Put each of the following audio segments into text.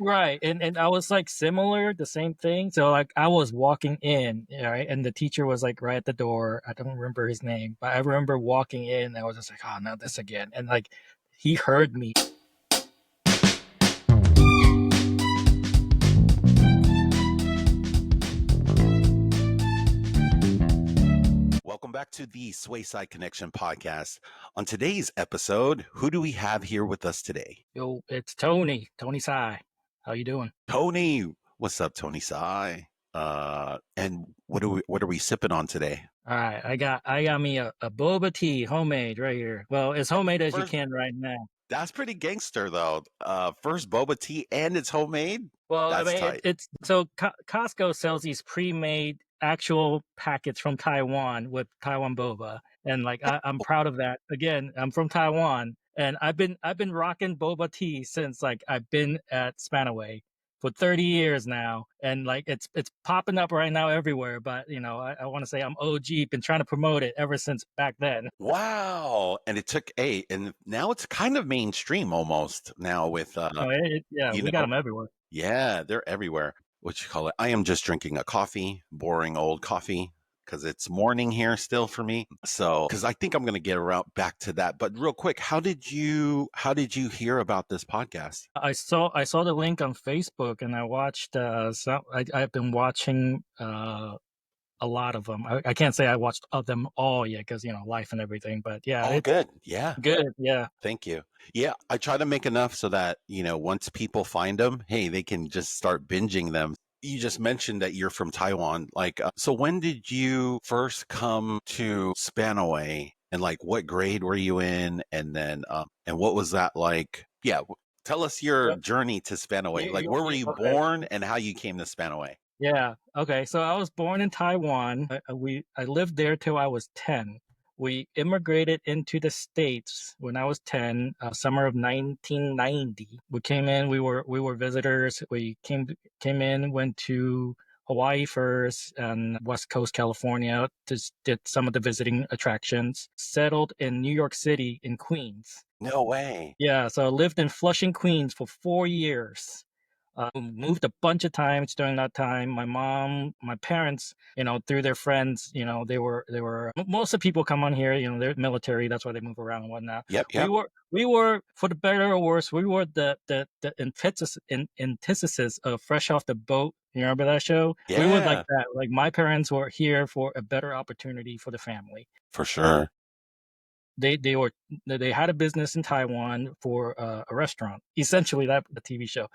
Right. And I was like similar, the same thing. So like I was walking in, right, and the teacher was like right at the door. I don't remember his name, but I remember walking in and I was just like, oh, not this again. And like he heard me. Welcome back to the SwaySide Connection Podcast. On today's episode, who do we have here with us today? Yo, it's Tony Tsai. How you doing? Tony. What's up, Tony Tsai? And what are we sipping on today? All right, I got me a boba tea, homemade right here. Well, as homemade as you First, can right now. that's pretty gangster though. First boba tea and it's homemade. Well, I That's mean, tight. it's so Costco sells these pre-made actual packets from Taiwan with Taiwan boba, and like I'm proud of that. Again, I'm from Taiwan, and I've been rocking boba tea since like I've been at Spanaway for 30 years now, and like it's popping up right now everywhere. But you know, I want to say I'm OG, been trying to promote it ever since back then. Wow. And it took and now it's kind of mainstream almost now with Oh, yeah, you we got know, them everywhere. yeah, they're everywhere. What you call it? I am just drinking a coffee, boring old coffee, because it's morning here still for me. So, because I think I'm going to get around back to that. But real quick, how did you hear about this podcast? I saw the link on Facebook and I watched I've been watching a lot of them. I can't say I watched of them all yet because you know life and everything, but yeah, Oh, it's good. Yeah. good. Yeah. Thank you. Yeah, I try to make enough so that, once people find them, hey, they can just start binging them. You just mentioned that you're from Taiwan. Like, so when did you first come to Spanaway and like what grade were you in? And then, and what was that like? Yeah. Tell us your So journey to Spanaway. Like, where were you okay. born and how you came to Spanaway? Yeah. Okay. So I was born in Taiwan. I lived there till I was 10. We immigrated into the States when I was 10, summer of 1990. We came in, we were visitors. We came in, went to Hawaii first and West Coast California, just did some of the visiting attractions, settled in New York City in Queens. No way. Yeah, so I lived in Flushing, Queens for 4 years. Moved a bunch of times during that time. My parents, through their friends, they were. Most of the people come on here, they're military. That's why they move around and whatnot. Yep. We Yep. were, we were, for the better or worse, we were the antithesis of Fresh Off the Boat. You remember that show? We were like Yeah, that. Like my parents were here for a better opportunity for the family. for Uh, sure. they had a business in Taiwan for a restaurant. Essentially, that the TV show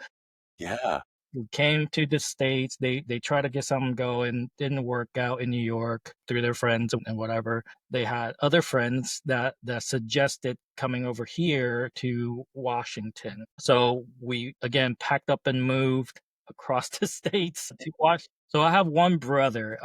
Yeah. who came to the States. They tried to get something going, didn't work out in New York through their friends and whatever. They had other friends that suggested coming over here to Washington. So we again packed up and moved across the states to Washington. So I have one brother.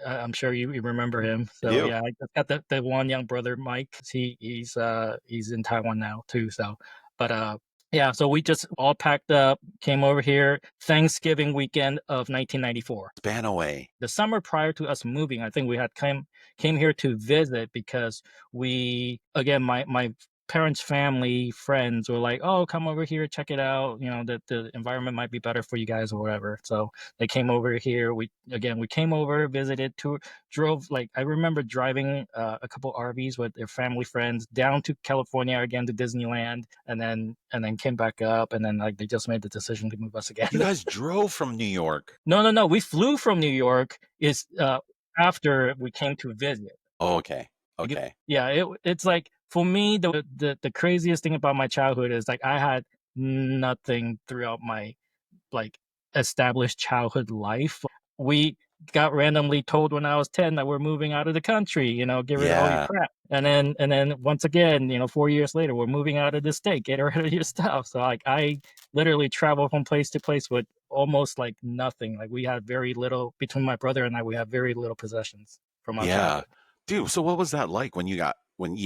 I'm sure you remember him. I So do. yeah, I just got the one young brother, Mike. He's in Taiwan now too. So, but yeah, so we just all packed up, came over here Thanksgiving weekend of 1994. Spanaway. The summer prior to us moving, I think we had came here to visit because we again my parents' family friends were like, oh, come over here, check it out. The environment might be better for you guys or whatever. So they came over here. We came over, visited, drove. Like I remember driving a couple RVs with their family friends down to California again to Disneyland, and then came back up, and then like they just made the decision to move us again. You guys drove from New York. No. We flew from New York. Is after we came to visit. Oh, okay. Like, Okay. yeah, it's like for me the craziest thing about my childhood is like I had nothing throughout my like established childhood life. We got randomly told when I was 10 that we're moving out of the country, get rid of all your Yeah, crap. And then once again, 4 years later, we're moving out of the state, get rid of your stuff. So like I literally travel from place to place with almost like nothing. Like we had very little between my brother and I, we have very little possessions from our yeah. childhood. Dude, so what was that like when you got when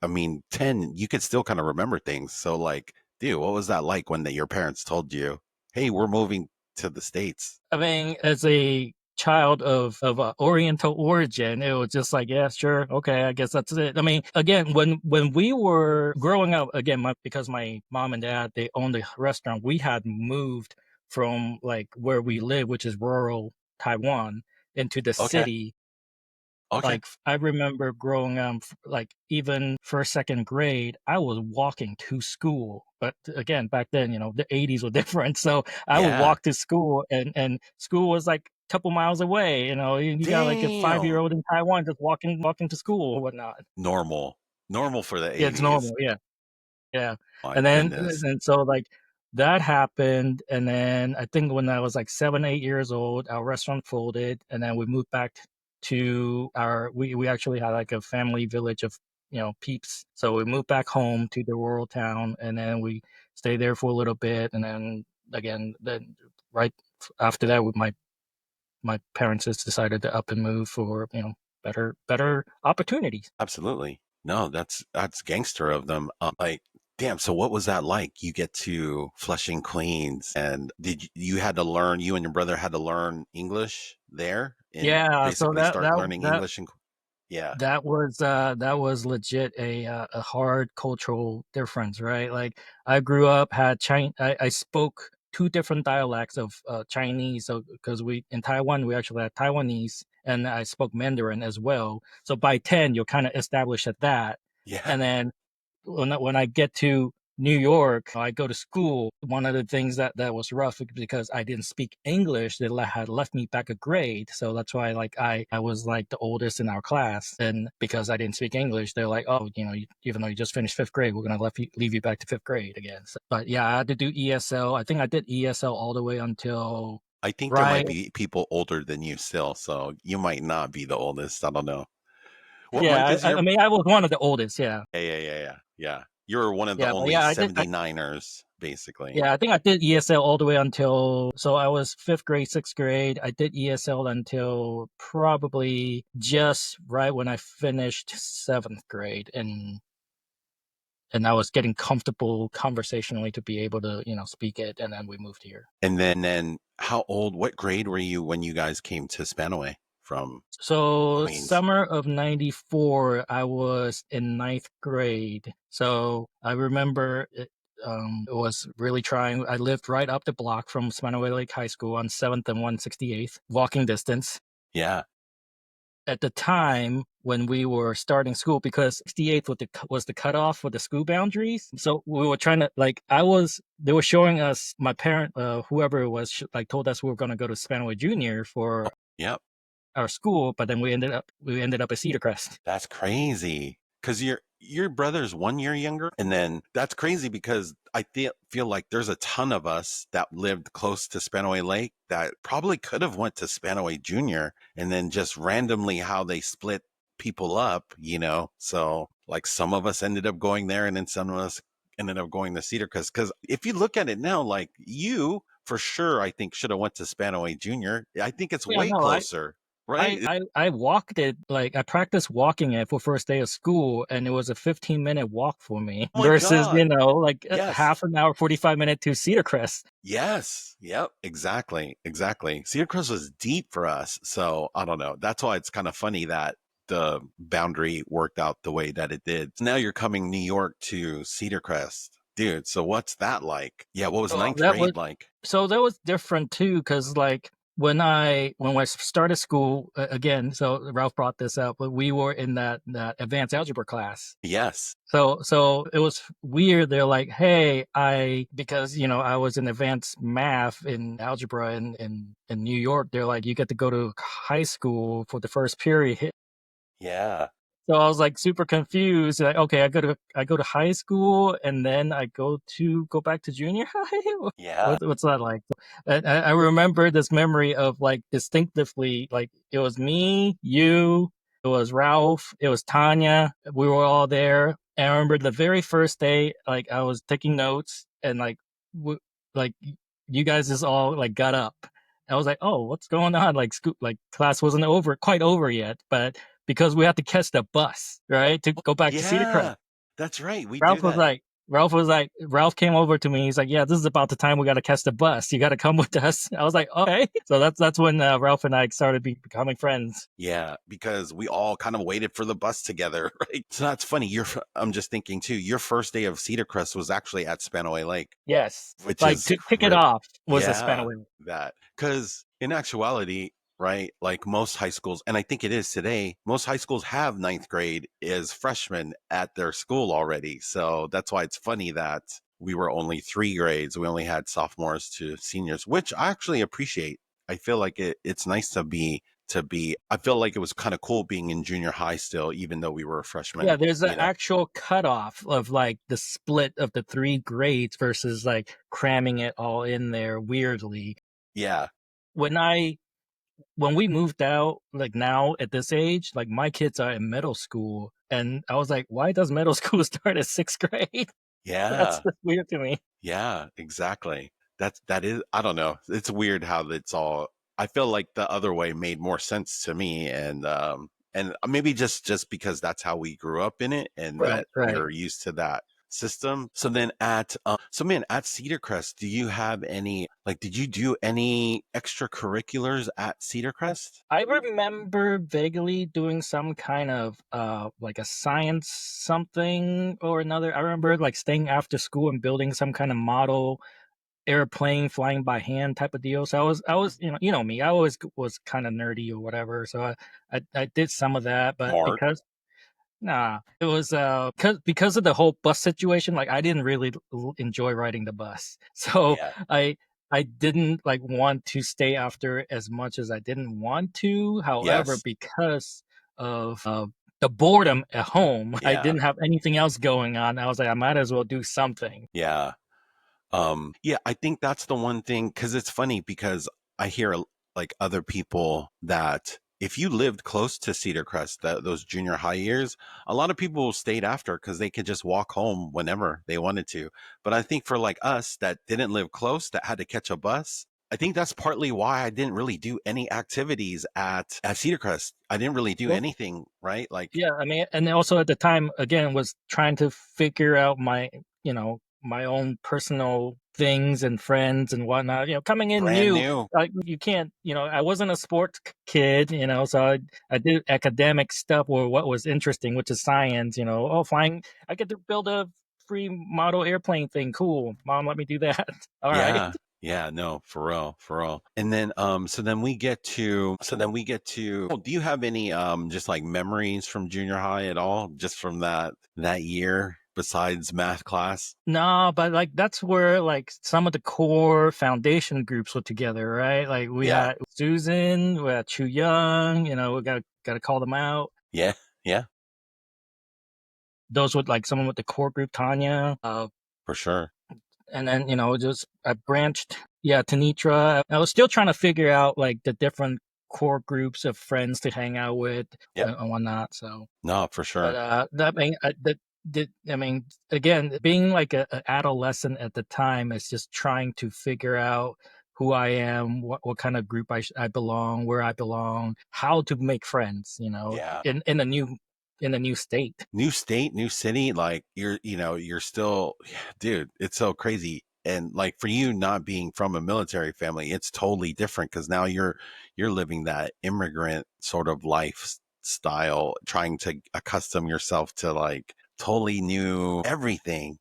I mean, 10, you could still kind of remember things. So like, dude, what was that like when your parents told you, "Hey, we're moving to the States?" I mean, as a child of Oriental origin, it was just like, yeah, sure, okay, I guess that's it. I mean, again, when we were growing up, again, because my mom and dad, they owned a restaurant, we had moved from like where we live, which is rural Taiwan, into the Okay. city. Okay. Like I remember growing up, like even first, second grade, I was walking to school. But again, back then, the '80s were different. So I would Yeah. walk to school, and school was like a couple miles away. You got like a Damn. 5-year-old in Taiwan just walking to school or whatnot. Normal. Normal for the Yeah, it's 80s. normal. Yeah. Yeah, My and goodness. and so, like, that happened, and then I think when I was, like, 7, 8 years old, our restaurant folded, and then we moved back to we actually had, like, a family village of, peeps, so we moved back home to the rural town, and then we stayed there for a little bit, and then, again, then right after that, with my parents just decided to up and move for, better opportunities. Absolutely. No, that's gangster of them. Like, damn. So what was that like? You get to Flushing, Queens, and you had to learn? You and your brother had to learn English there, and Yeah, so basically that start that learning that English. And yeah, that was legit a hard cultural difference, right? Like I grew up had I spoke two different dialects of Chinese, so because we in Taiwan we actually had Taiwanese, and I spoke Mandarin as well. So by 10 you're kind of established at that, yeah, and then when I get to New York, I go to school. One of the things that was rough because I didn't speak English, they had left me back a grade. So that's why like I was like the oldest in our class, and because I didn't speak English, they're like, oh, even though you just finished fifth grade, we're gonna leave you back to fifth grade again. So, but yeah, I had to do ESL. I think I did ESL all the way until I think there right. might be people older than you still, so you might not be the oldest. I don't know. What month Yeah, is I your? mean I was one of the oldest. Yeah, Yeah, yeah, yeah, yeah, yeah. You're one of the yeah, but only yeah, I did. 79ers, basically. Yeah, I think I did ESL all the way until so I was fifth grade, sixth grade. I did ESL until probably just right when I finished seventh grade, and I was getting comfortable conversationally to be able to speak it, and then we moved here. And then how old? What grade were you when you guys came to Spanaway from So Queens? summer of '94, I was in ninth grade. So I remember it was really trying. I lived right up the block from Spanaway Lake High School on 7th and 168th, walking distance. Yeah, At the time when we were starting school, because 68th was the cutoff for the school boundaries. So we were trying to they were showing us, my parent, whoever it was, like told us we were going to go to Spanaway Junior for yep. our school, but then we ended up at Cedar Crest. That's crazy. Because your brother's 1 year younger, and then that's crazy because feel like there's a ton of us that lived close to Spanaway Lake that probably could have went to Spanaway Junior, and then just randomly how they split people up. So like some of us ended up going there, and then some of us ended up going to Cedar Crest. Because if you look at it now, like you for sure, I think should have went to Spanaway Junior. I think it's Yeah, way no, I closer, I right? I walked it, like I practiced walking it for first day of school, and it was a 15-minute walk for me Oh my versus God. like Yes. half an hour, 45 minute to Cedar Crest. Yes. Yep. Exactly. Exactly. Cedar Crest was deep for us. So I don't know. That's why it's kind of funny that the boundary worked out the way that it did. So now you're coming New York to Cedar Crest. Dude, so what's that like? Yeah, what was So ninth grade like? that was different too, because like when I started school again, so Ralph brought this up, but we were in that advanced algebra class. Yes. So it was weird. They're like, hey, because I was in advanced math in algebra in New York. They're like, you get to go to high school for the first period. Yeah. So I was like super confused. Like, okay, I go to high school, and then I go back to junior high. Yeah. What's that like? And I remember this memory of like distinctively, like it was me, you, it was Ralph, it was Tanya. We were all there. And I remember the very first day, like I was taking notes, and like you guys just all like got up. I was like, oh, what's going on? Like school, like class wasn't quite over yet, but because we had to catch the bus, right, to go back to Cedar Crest. Yeah. That's right. We do Ralph was that. like, Ralph came over to me. He's like, yeah, this is about the time we got to catch the bus. You got to come with us. I was like, okay. So that's when Ralph and I started becoming friends. Yeah, because we all kind of waited for the bus together, right? So that's funny. I'm just thinking too, your first day of Cedar Crest was actually at Spanaway Lake, Yes. which Like is to kick it great. off was a Yeah, Spanaway. that. Because in actuality, right, like most high schools, and I think it is today, most high schools have ninth grade as freshmen at their school already. So that's why it's funny that we were only 3 grades. We only had sophomores to seniors, which I actually appreciate. I feel like it's nice I feel like it was kind of cool being in junior high still, even though we were Yeah, freshmen, there's an you know? actual cutoff of like the split of the 3 grades versus like cramming it all in there weirdly. Yeah. When I when we moved out, like now at this age, like my kids are in middle school, and I was like, why does middle school start at 6th grade? That's Yeah. just weird to me. Yeah, exactly. That is, I don't know. It's weird how it's all, I feel like the other way made more sense to me, and maybe just because that's how we grew up in it and Right, that we right. are used to that system. So then so man, at Cedar Crest, do you have any, like, did you do any extracurriculars at Cedar Crest? I remember vaguely doing some kind of like a science something or another. I remember like staying after school and building some kind of model airplane flying by hand type of deal. So I was you know me. I always was kind of nerdy or whatever. So I did some of that, but Smart. because nah, it was because of the whole bus situation. Like I didn't really enjoy riding the bus, so Yeah. I I didn't like want to stay after as much as I didn't want to. However, Yes. because of the boredom at home, I Yeah. didn't have anything else going on. I was like, I might as well do something. Yeah. Yeah, I think that's the one thing, because it's funny because I hear like other people that if you lived close to Cedar Crest, those junior high years, a lot of people stayed after because they could just walk home whenever they wanted to. But I think for like us that didn't live close, that had to catch a bus, I think that's partly why I didn't really do any activities at Cedar Crest. I didn't really do Well, anything, right? Like, yeah, I mean, and also at the time, again, was trying to figure out my own personal things and friends and whatnot. Coming in brand new, new. like you can't, I wasn't a sports kid, so I did academic stuff or what was interesting, which is science. Oh, flying, I get to build a free model airplane thing. Cool, mom, let me do that. All right. Yeah. Yeah, no, for real, for real. And then so then we get to do you have any just like memories from junior high at all? Just from that year besides math class? No, but like that's where like some of the core foundation groups were together, right? Like we Yeah. had Susan, we had Chu Young, we gotta call them out. Yeah. Yeah, Those would like someone with the core group, Tanya. for sure. And then, just I branched, yeah, Tanitra. I was still trying to figure out like the different core groups of friends to hang out with Yep. and whatnot. So No, for but sure. I mean, again, being like a adolescent at the time is just trying to figure out who I am, what kind of group I belong, where I belong, how to make friends, Yeah. in a new state. New state, new city, like you're still dude, it's so crazy. And like for you not being from a military family, it's totally different because now you're living that immigrant sort of lifestyle, trying to accustom yourself to like totally new everything,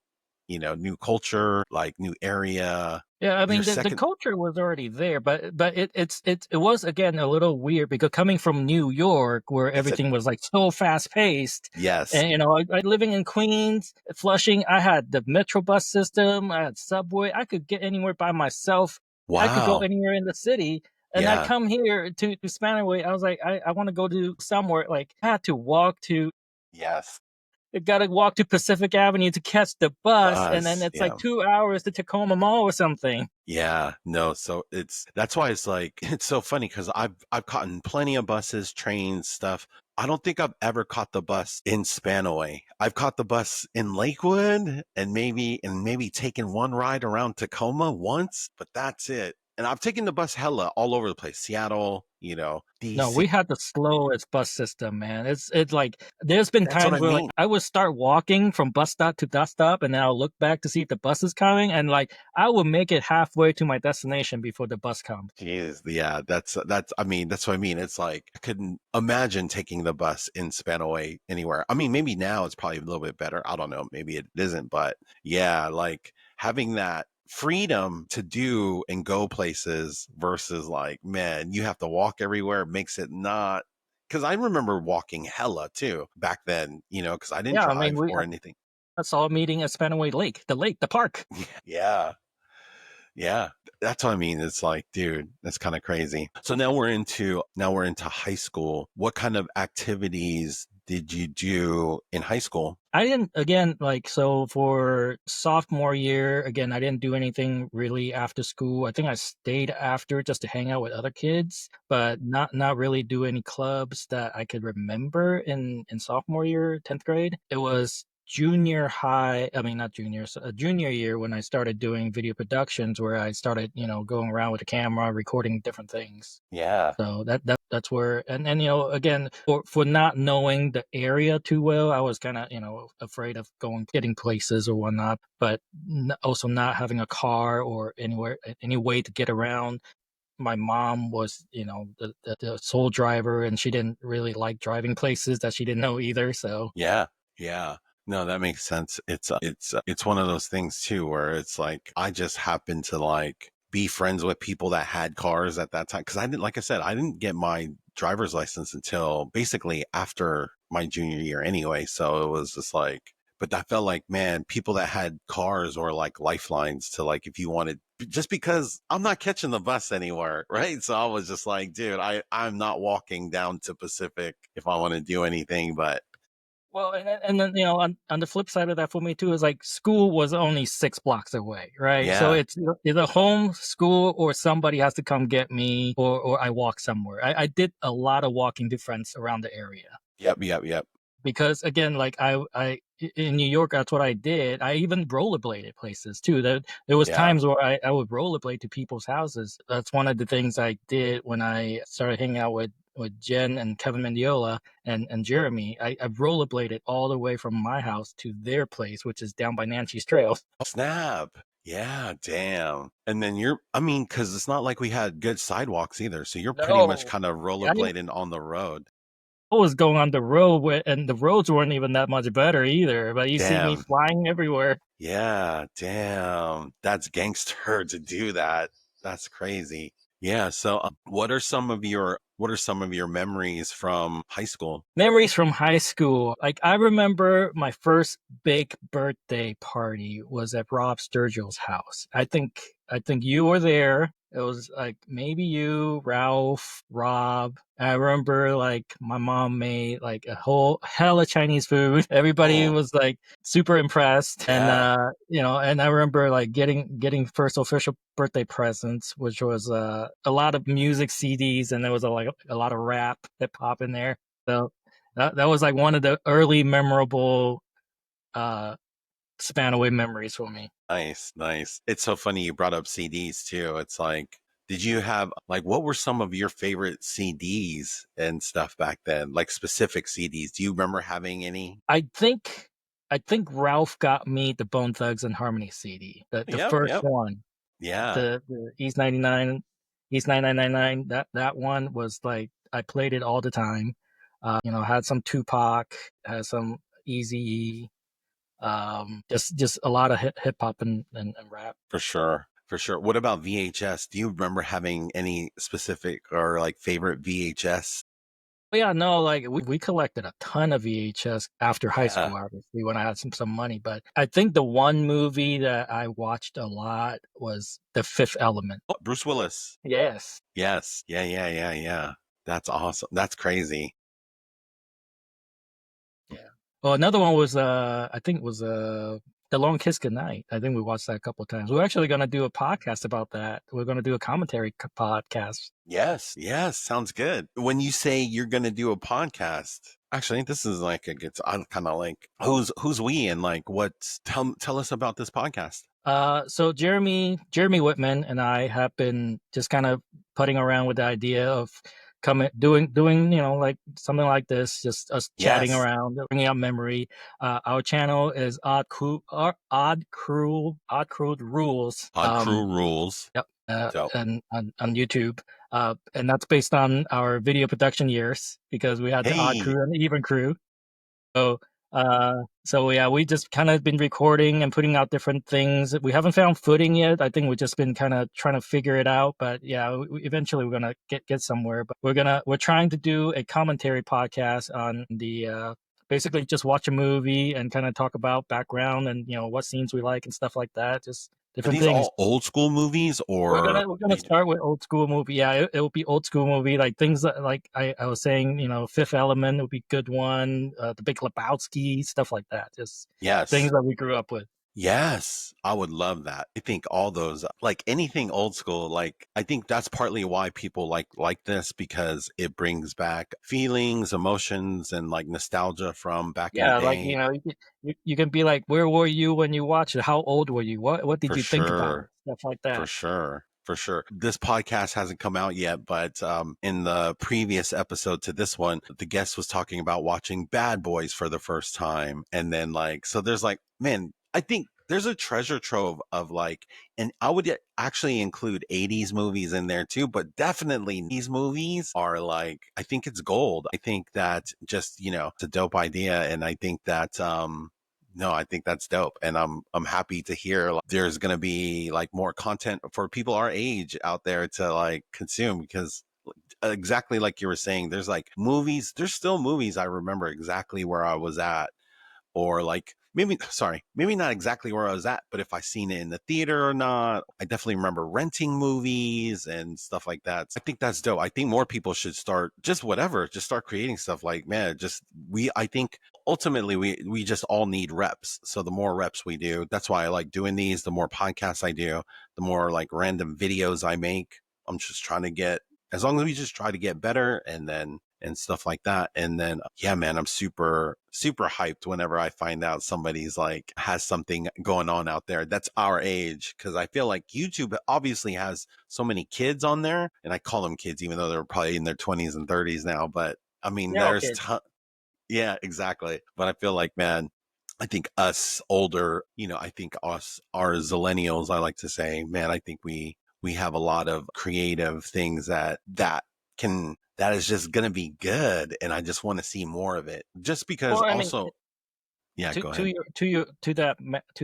new culture, like new area. Yeah, I Your mean the second culture was already there, but it was again a little weird because coming from New York where it's a everything was like so fast paced, yes. and I living in Queens, Flushing, I had the Metro bus system, I had subway, I could get anywhere by myself, I could go Wow. anywhere in the city. And I Yeah. come here to Spanaway. I was like, I want to go to somewhere. Like, I had to walk to Yes. gotta walk to Pacific Avenue to catch the bus, and then Bus. it's like Yeah. 2 hours to Tacoma Mall or something. Yeah, no, so that's why it's like it's so funny because I've caught in plenty of buses, trains, stuff. I don't think I've ever caught the bus in Spanaway. I've caught the bus in Lakewood and maybe taken one ride around Tacoma once, but that's it. And I've taken the bus hella all over the place. Seattle, No, DC. we had the slowest bus system, man. It's like there's been That's what I times where like mean. I would start walking from bus stop to bus stop, and then I'll look back to see if the bus is coming, and like I will make it halfway to my destination before the bus comes. Jeez, yeah, I mean, that's what I mean. It's like I couldn't imagine taking the bus in Spanaway anywhere. I mean, maybe now it's probably a little bit better. I don't know, maybe it isn't, but yeah, like having that freedom to do and go places versus like, man, you have to walk everywhere makes it not, because I remember walking hella too back then, because I didn't Yeah, I mean drive we or anything. that's all meeting at Spanaway Lake, the park. Yeah. Yeah, that's what I mean. It's like, dude, that's kind of crazy. So now we're into high school. What kind of activities did you do in high school? I didn't again like so for sophomore year again I didn't do anything really after school. I think I stayed after just to hang out with other kids, but not really do any clubs that I could remember in sophomore year, 10th grade. It was junior high, I mean not junior, so junior year when I started doing video productions where I started, going around with a camera, recording different things. Yeah. So that's where and again for not knowing the area too well, I was kind of afraid of getting places or whatnot. But also not having a car or any way to get around. My mom was the sole driver, and she didn't really like driving places that she didn't know either. So Yeah. Yeah. No, that makes sense. It's one of those things too, where it's like, I just happened to like be friends with people that had cars at that time. Cause I didn't, like I said, I didn't get my driver's license until basically after my junior year anyway. So it was just like, but I felt like, man, people that had cars or like lifelines to like, if you wanted, just because I'm not catching the bus anywhere. Right. So I was just like, dude, I'm not walking down to Pacific if I want to do anything, but well, and then on the flip side of that for me too is like school was only 6 blocks away, right? So yeah. it's either home, school, or somebody has to come get me, or I walk somewhere. I did a lot of walking to friends around the area Yep. Yep. Yep. because again, like in New York, that's what I did. I even rollerbladed places too. There was Yeah. times where I would rollerblade to people's houses. That's one of the things I did when I started hanging out with Jen and Kevin Mendiola and Jeremy. I rollerbladed all the way from my house to their place, which is down by Nancy's Trail. Snap. Yeah, damn. And then because it's not like we had good sidewalks either. So you're pretty much No, kind of I didn't. rollerblading on the road. I was going on the road and the roads weren't even that much better either. But you see me Damn. flying everywhere. Yeah, damn. That's gangster to do that. That's crazy. Yeah. So, what are some of your memories from high school? Memories from high school. Like I remember my first big birthday party was at Rob Sturgill's house. I think you were there. It was like maybe you, Ralph, Rob. I remember like my mom made like a whole hell of Chinese food. Everybody Oh, was like super impressed. And yeah, and I remember like getting first official birthday presents, which was a lot of music CDs, and there was a lot of rap, hip hop in there. So that was like one of the early memorable uh Spanaway memories for me. nice, nice. It's so funny you brought up CDs too. It's like, did you have like, what were some of your favorite CDs and stuff back then? Like specific CDs. Do you remember having any? I think Ralph got me the Bone Thugs and Harmony CD, the Yep, first yep. one, Yeah, the East 99, East 9999. That one was like I played it all the time. Had some Tupac, had some Easy, just a lot of hip hop and rap. for sure. For sure. What about VHS? Do you remember having any specific or like favorite VHS? But yeah, no, like we collected a ton of VHS after high Yeah. school, obviously, when I had some money. But I think the one movie that I watched a lot was The Fifth Element. Oh, Bruce Willis. Yes. Yes. Yeah, yeah, yeah, yeah. That's awesome. That's crazy. Yeah. Well, another one was I think it was The Long Kiss Goodnight. I think we watched that a couple of times. We're actually gonna do a podcast about that. We're gonna do a commentary podcast. Yes. Yes. Sounds good. When you say you're going to do a podcast, actually, this is like I'm kind of like, who's we and like, tell us about this podcast. So Jeremy Whitman and I have been just kind of putting around with the idea of coming doing like something like this, just us chatting Yes. around, bringing up memory. Our channel is Odd Crude Rules. Odd Crew Rules. Yep. So, And on YouTube. And that's based on our video production years because we had the Odd hey, Crew and the Even Crew. So, so yeah, we just kind of been recording and putting out different things. We haven't found footing yet. I think we've just been kind of trying to figure it out. But yeah, eventually we're gonna get somewhere. But we're trying to do a commentary podcast on the basically just watch a movie and kind of talk about background and what scenes we like and stuff like that. Just are different these things. all old school movies or We're gonna start with old school movie. Yeah, it will be old school movie, like things that, like I was saying, Fifth Element would be a good one. The Big Lebowski, stuff like that. Just things yes. that we grew up with. Yes, I would love that. I think all those, like anything old school, like I think that's partly why people like this because it brings back feelings, emotions, and like nostalgia from back in the Yeah, like day. you can be like, where were you when you watched it? How old were you? What did For you think about it? sure. Stuff like For that. sure. For sure. This podcast hasn't come out yet, but in the previous episode to this one, the guest was talking about watching Bad Boys for the first time. And then like, so there's like, man, I think there's a treasure trove of like, and I would actually include 80s movies in there too, but definitely these movies are like, I think it's gold. I think that just, it's a dope idea. And I think that, no, I think that's dope, and I'm happy to hear like, there's gonna be like more content for people our age out there to like consume because exactly like you were saying, there's like movies, there's still movies I remember exactly where I was at or like maybe not exactly where I was at, but if I seen it in the theater or not. I definitely remember renting movies and stuff like that. So I think that's dope. I think more people should start just whatever, just start creating stuff like man, just I think ultimately we just all need reps. So the more reps we do, that's why I like doing these, the more podcasts I do, the more like random videos I make. I'm just trying to get as long as we just try to get better and stuff like that. And then, yeah, man, I'm super, super hyped whenever I find out somebody's like has something going on out there that's our age. Cause I feel like YouTube obviously has so many kids on there, and I call them kids, even though they're probably in their 20s and 30s now. But I mean, Yeah, okay. yeah, exactly. But I feel like, man, I think us older, I think our zillennials, I like to say, man, I think we have a lot of creative things that is just going to be good. And I just want to see more of it just because Well, I mean, also, yeah, to go to ahead. your to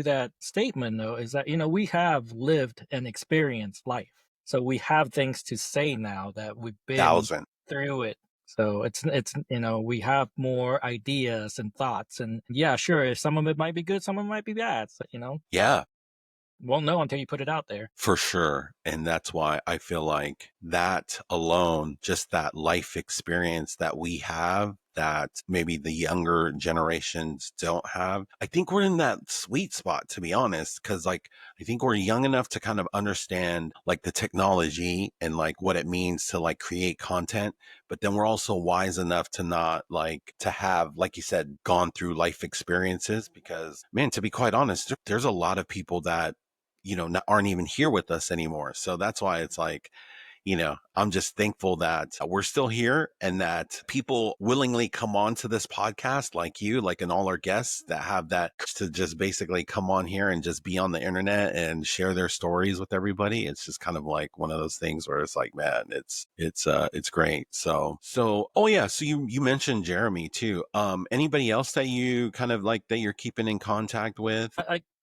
that statement though is that we have lived and experienced life, so we have things to say now that we've been Thousand. through it. So it's we have more ideas and thoughts, and yeah, sure, some of it might be good, some of it might be bad. So Yeah. won't know until you put it out there. For sure. And that's why I feel like that alone, just that life experience that we have that maybe the younger generations don't have. I think we're in that sweet spot, to be honest, because like I think we're young enough to kind of understand like the technology and like what it means to like create content. But then we're also wise enough to not like to have, like you said, gone through life experiences because, man, to be quite honest, there's a lot of people that aren't even here with us anymore. So that's why it's like, I'm just thankful that we're still here and that people willingly come on to this podcast like you, like, and all our guests that have that to just basically come on here and just be on the internet and share their stories with everybody. It's just kind of like one of those things where it's like, man, it's great. So, oh yeah. So you mentioned Jeremy too. Anybody else that you kind of like that you're keeping in contact with?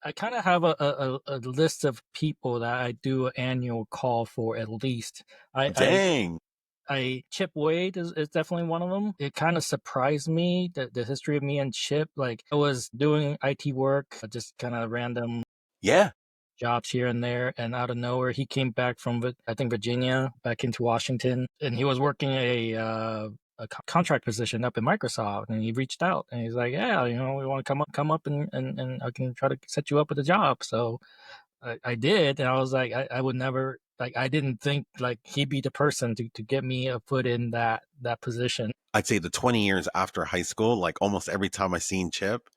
I kind of have a list of people that I do an annual call for at least. I I Dang. Chip Wade is definitely one of them. It kind of surprised me the history of me and Chip. Like I was doing IT work, just kind of random Yeah. jobs here and there, and out of nowhere he came back from I think Virginia back into Washington, and he was working a contract position up in Microsoft, and he reached out and he's like, yeah, we want to come up and I can try to set you up with a job. So I did, and I was like, I would never, like, I didn't think like he'd be the person to get me a foot in that position. I'd say the 20 years after high school, like almost every time I seen Chip,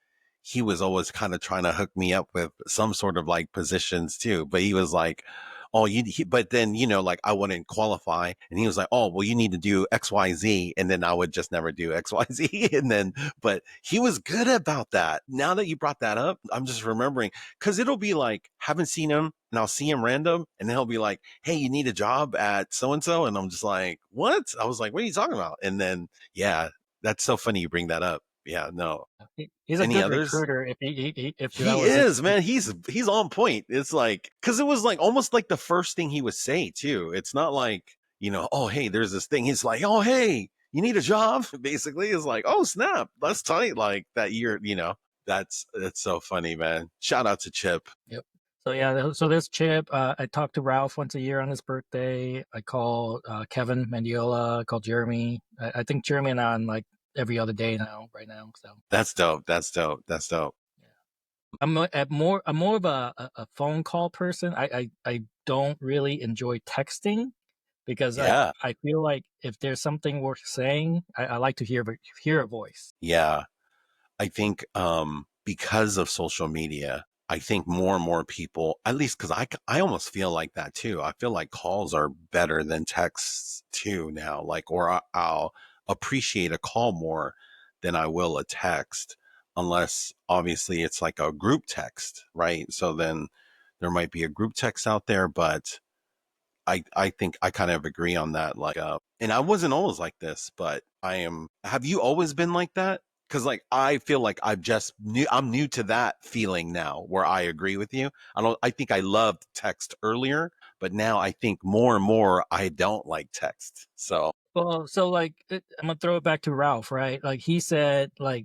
he was always kind of trying to hook me up with some sort of like positions too. But he was like, oh, but then, like I wouldn't qualify. And he was like, oh, well, you need to do XYZ. And then I would just never do XYZ. And then, but he was good about that. Now that you brought that up, I'm just remembering, because it'll be like, haven't seen him and I'll see him random. And then he'll be like, hey, you need a job at so and so. And I'm just like, what? I was like, what are you talking about? And then, yeah, that's so funny you bring that up. Yeah, no. He's a Any good others? recruiter. If that He was his, is, man. He's on point. It's like, because it was like almost like the first thing he would say too. It's not like, oh, hey, there's this thing. He's like, oh, hey, you need a job. Basically, it's like, oh, snap, that's tight. Like that year, that's so funny, man. Shout out to Chip. yep. So yeah, so this Chip, I talk to Ralph once a year on his birthday. I call Kevin Mandiola. I call Jeremy. I think Jeremy and I on like every other day now, right now. So That's dope. That's dope. That's dope. I'm more of a phone call person. I don't really enjoy texting because Yeah. I feel like if there's something worth saying, I like to hear a voice. Yeah. I think because of social media, I think more and more people, at least because I almost feel like that too. I feel like calls are better than texts too now. Like, or I'll appreciate a call more than I will a text, unless obviously it's like a group text, right? So then there might be a group text out there, but I think I kind of agree on that. Like, and I wasn't always like this, but I am. Have you always been like that? Because like I feel like I'm new to that feeling now, where I agree with you. I think I loved text earlier, but now I think more and more I don't like text. So Well, so like I'm gonna throw it back to Ralph, right? Like he said, like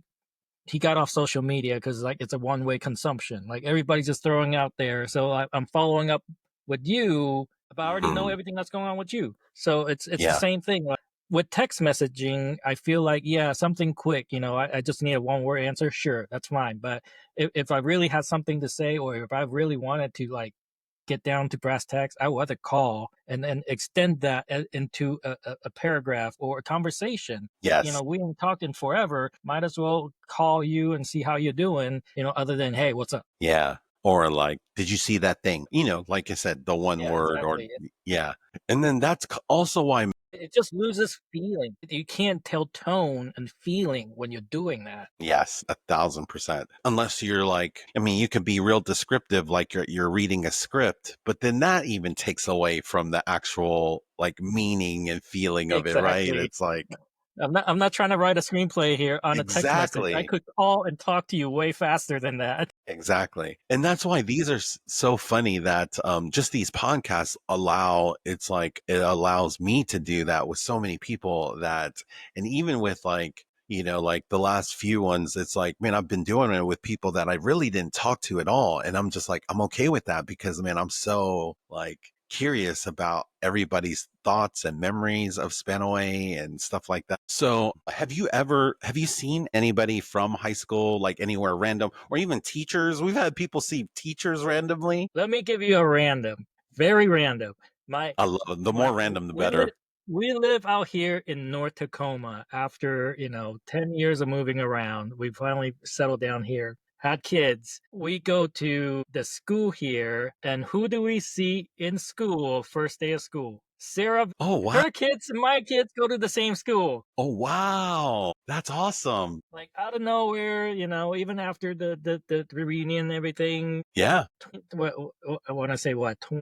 he got off social media because like it's a one-way consumption. Like everybody's just throwing out there. So I'm following up with you, but I already know mhm, everything that's going on with you. So it's the yeah, same thing. Like, with text messaging, I feel like yeah, something quick. I just need a one-word answer. Sure, that's fine. But if I really had something to say, or if I really wanted to like get down to brass tacks, I would rather call and then extend that into a paragraph or a conversation. yes, We haven't talked in forever. Might as well call you and see how you're doing, other than, hey, what's up? yeah. Or like, did you see that thing? Like I said, the one Yeah, word, or exactly. yeah. And then that's also why. It just loses feeling. You can't tell tone and feeling when you're doing that. Yes, 1,000%. Unless you're like, I mean, you can be real descriptive, like you're reading a script, but then that even takes away from the actual like meaning and feeling of it, right? Exactly. It's like, I'm not trying to write a screenplay here on a text message. I exactly. could call and talk to you way faster than that. Exactly. And that's why these are so funny that just these podcasts it's like it allows me to do that with so many people that, and even with like, like the last few ones, it's like, man, I've been doing it with people that I really didn't talk to at all. And I'm just like, I'm okay with that because, man, I'm so like curious about everybody's thoughts and memories of Spanaway and stuff like that. So have you seen anybody from high school, like anywhere random, or even teachers? We've had people see teachers randomly. Let me give you a random, very random. My I love it. The my more random, the we live better. we live out here in North Tacoma after 10 years of moving around. We finally settled down here. Had kids. We go to the school here, and who do we see in school first day of school? Sarah. Oh, wow. Her kids and my kids go to the same school. Oh, wow. That's awesome. Like out of nowhere, even after the reunion and everything, Yeah. what I want to say,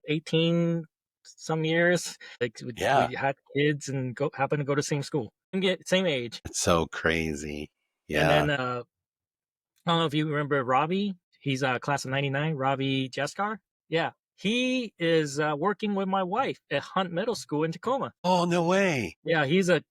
18 some years, like Yeah. we had kids and happened to go to the same school and get same age. It's so crazy. And Yeah. then I don't know if you remember Robbie. He's class of '99. Robbie Jeskar. Yeah, he is working with my wife at Hunt Middle School in Tacoma. Oh, no way. Yeah, he's a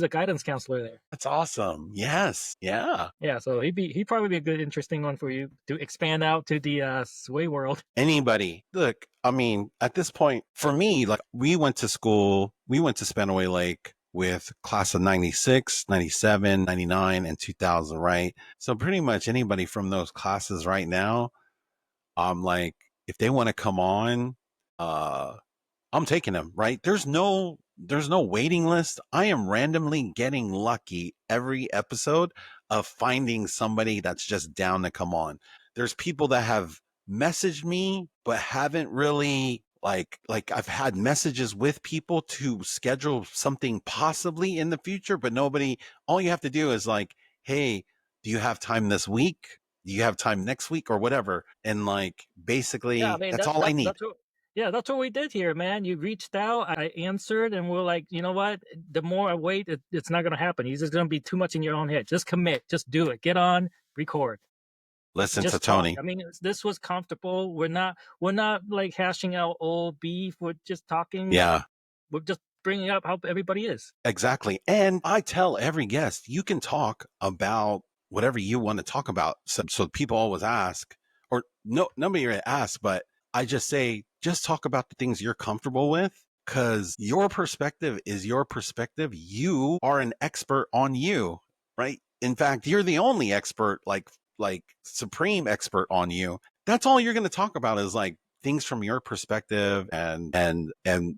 guidance counselor there. That's awesome. Yes. Yeah. Yeah, so he'd probably be a good interesting one for you to expand out to the Sway world. Anybody. Look, I mean, at this point, for me, like we went to Spanaway Lake with class of 96, 97, 99, and 2000, right? So pretty much anybody from those classes right now, I'm like, if they want to come on, I'm taking them, right? There's no there's no waiting list. I am randomly getting lucky every episode of finding somebody that's just down to come on. There's people that have messaged me but haven't really like I've had messages with people to schedule something possibly in the future, but nobody, all you have to do is like, hey, do you have time this week? Do you have time next week or whatever? And like Yeah, I basically mean that's all I need. that's what yeah, that's what we did here, man. You reached out, I answered, and we're like, you know what? The more I wait, it's not gonna happen. You're just gonna be too much in your own head. Just commit, just do it. Get on, record, Listen to just talk. Tony. I mean, this was comfortable. We're not like hashing out old beef. We're just talking. Yeah. We're just bringing up how everybody is. Exactly. And I tell every guest, you can talk about whatever you want to talk about. So people always ask, or no, nobody really asks, but I just say, just talk about the things you're comfortable with because your perspective is your perspective. You are an expert on you, right? In fact, you're the only expert, like supreme expert on you. That's all you're going to talk about is like things from your perspective and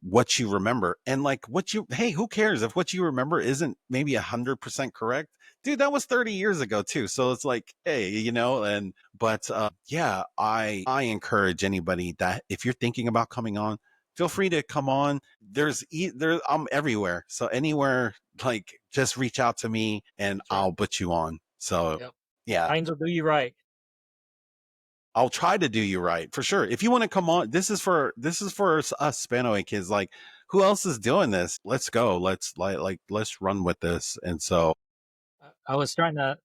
what you remember and like what you, hey, who cares if what you remember isn't maybe 100% correct, dude, that was 30 years ago too, so it's like, hey, and but yeah, I encourage anybody that if you're thinking about coming on, feel free to come on. I'm everywhere, so anywhere, like just reach out to me and That's right. I'll put you on. So Yep. yeah, Heinz will do you right. I'll try to do you right for sure. If you want to come on, this is for us Spanaway kids. Like, who else is doing this? Let's go. Let's run with this. And so, I was trying to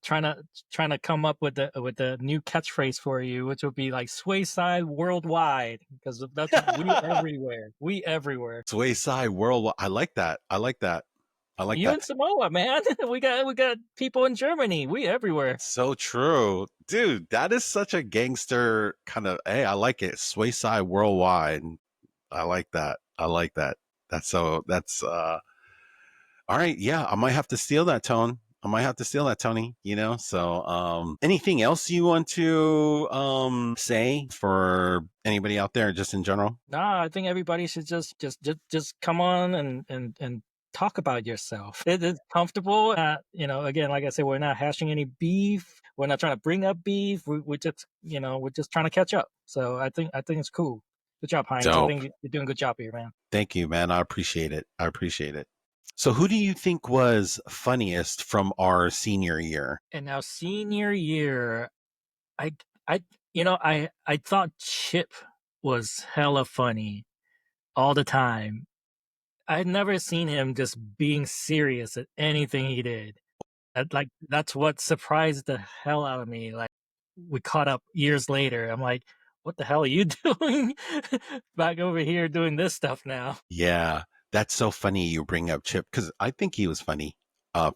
come up with the new catchphrase for you, which would be like "SwaySide worldwide," because that's we everywhere. We everywhere. SwaySide World. I like that. I like that. I like You that. in Samoa, man. We got people in Germany. We everywhere. So true, dude. That is such a gangster kind of. Hey, I like it. SwaySide Worldwide. I like that. I like that. That's all right. Yeah, I might have to steal that tone. I might have to steal that, Tony. So anything else you want to say for anybody out there, just in general? Nah, I think everybody should just come on and talk about yourself. It is comfortable. Again, like I said, we're not hashing any beef. We're not trying to bring up beef. We're just trying to catch up. So I think it's cool. Good job, Heinz. I Dope. think you're doing a good job here, man. Thank you, man. I appreciate it. I appreciate it. So who do you think was funniest from our senior year? And now senior year, I I thought Chip was hella funny all the time. I'd never seen him just being serious at anything he did. That's what surprised the hell out of me. Like we caught up years later. I'm like, what the hell are you doing back over here doing this stuff now? Yeah, that's so funny you bring up Chip because I think he was funny,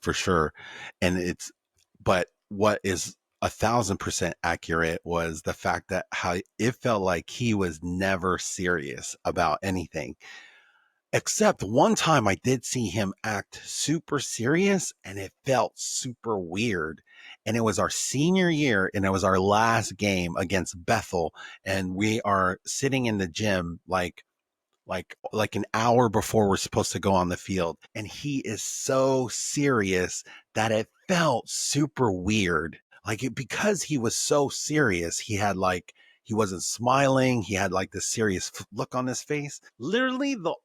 for sure. And but what is 1,000% accurate was the fact that how it felt like he was never serious about anything. Except one time I did see him act super serious and it felt super weird. And it was our senior year and it was our last game against Bethel. And we are sitting in the gym like an hour before we're supposed to go on the field. And he is so serious that it felt super weird. Because he was so serious, he wasn't smiling. He had like this serious look on his face. Literally the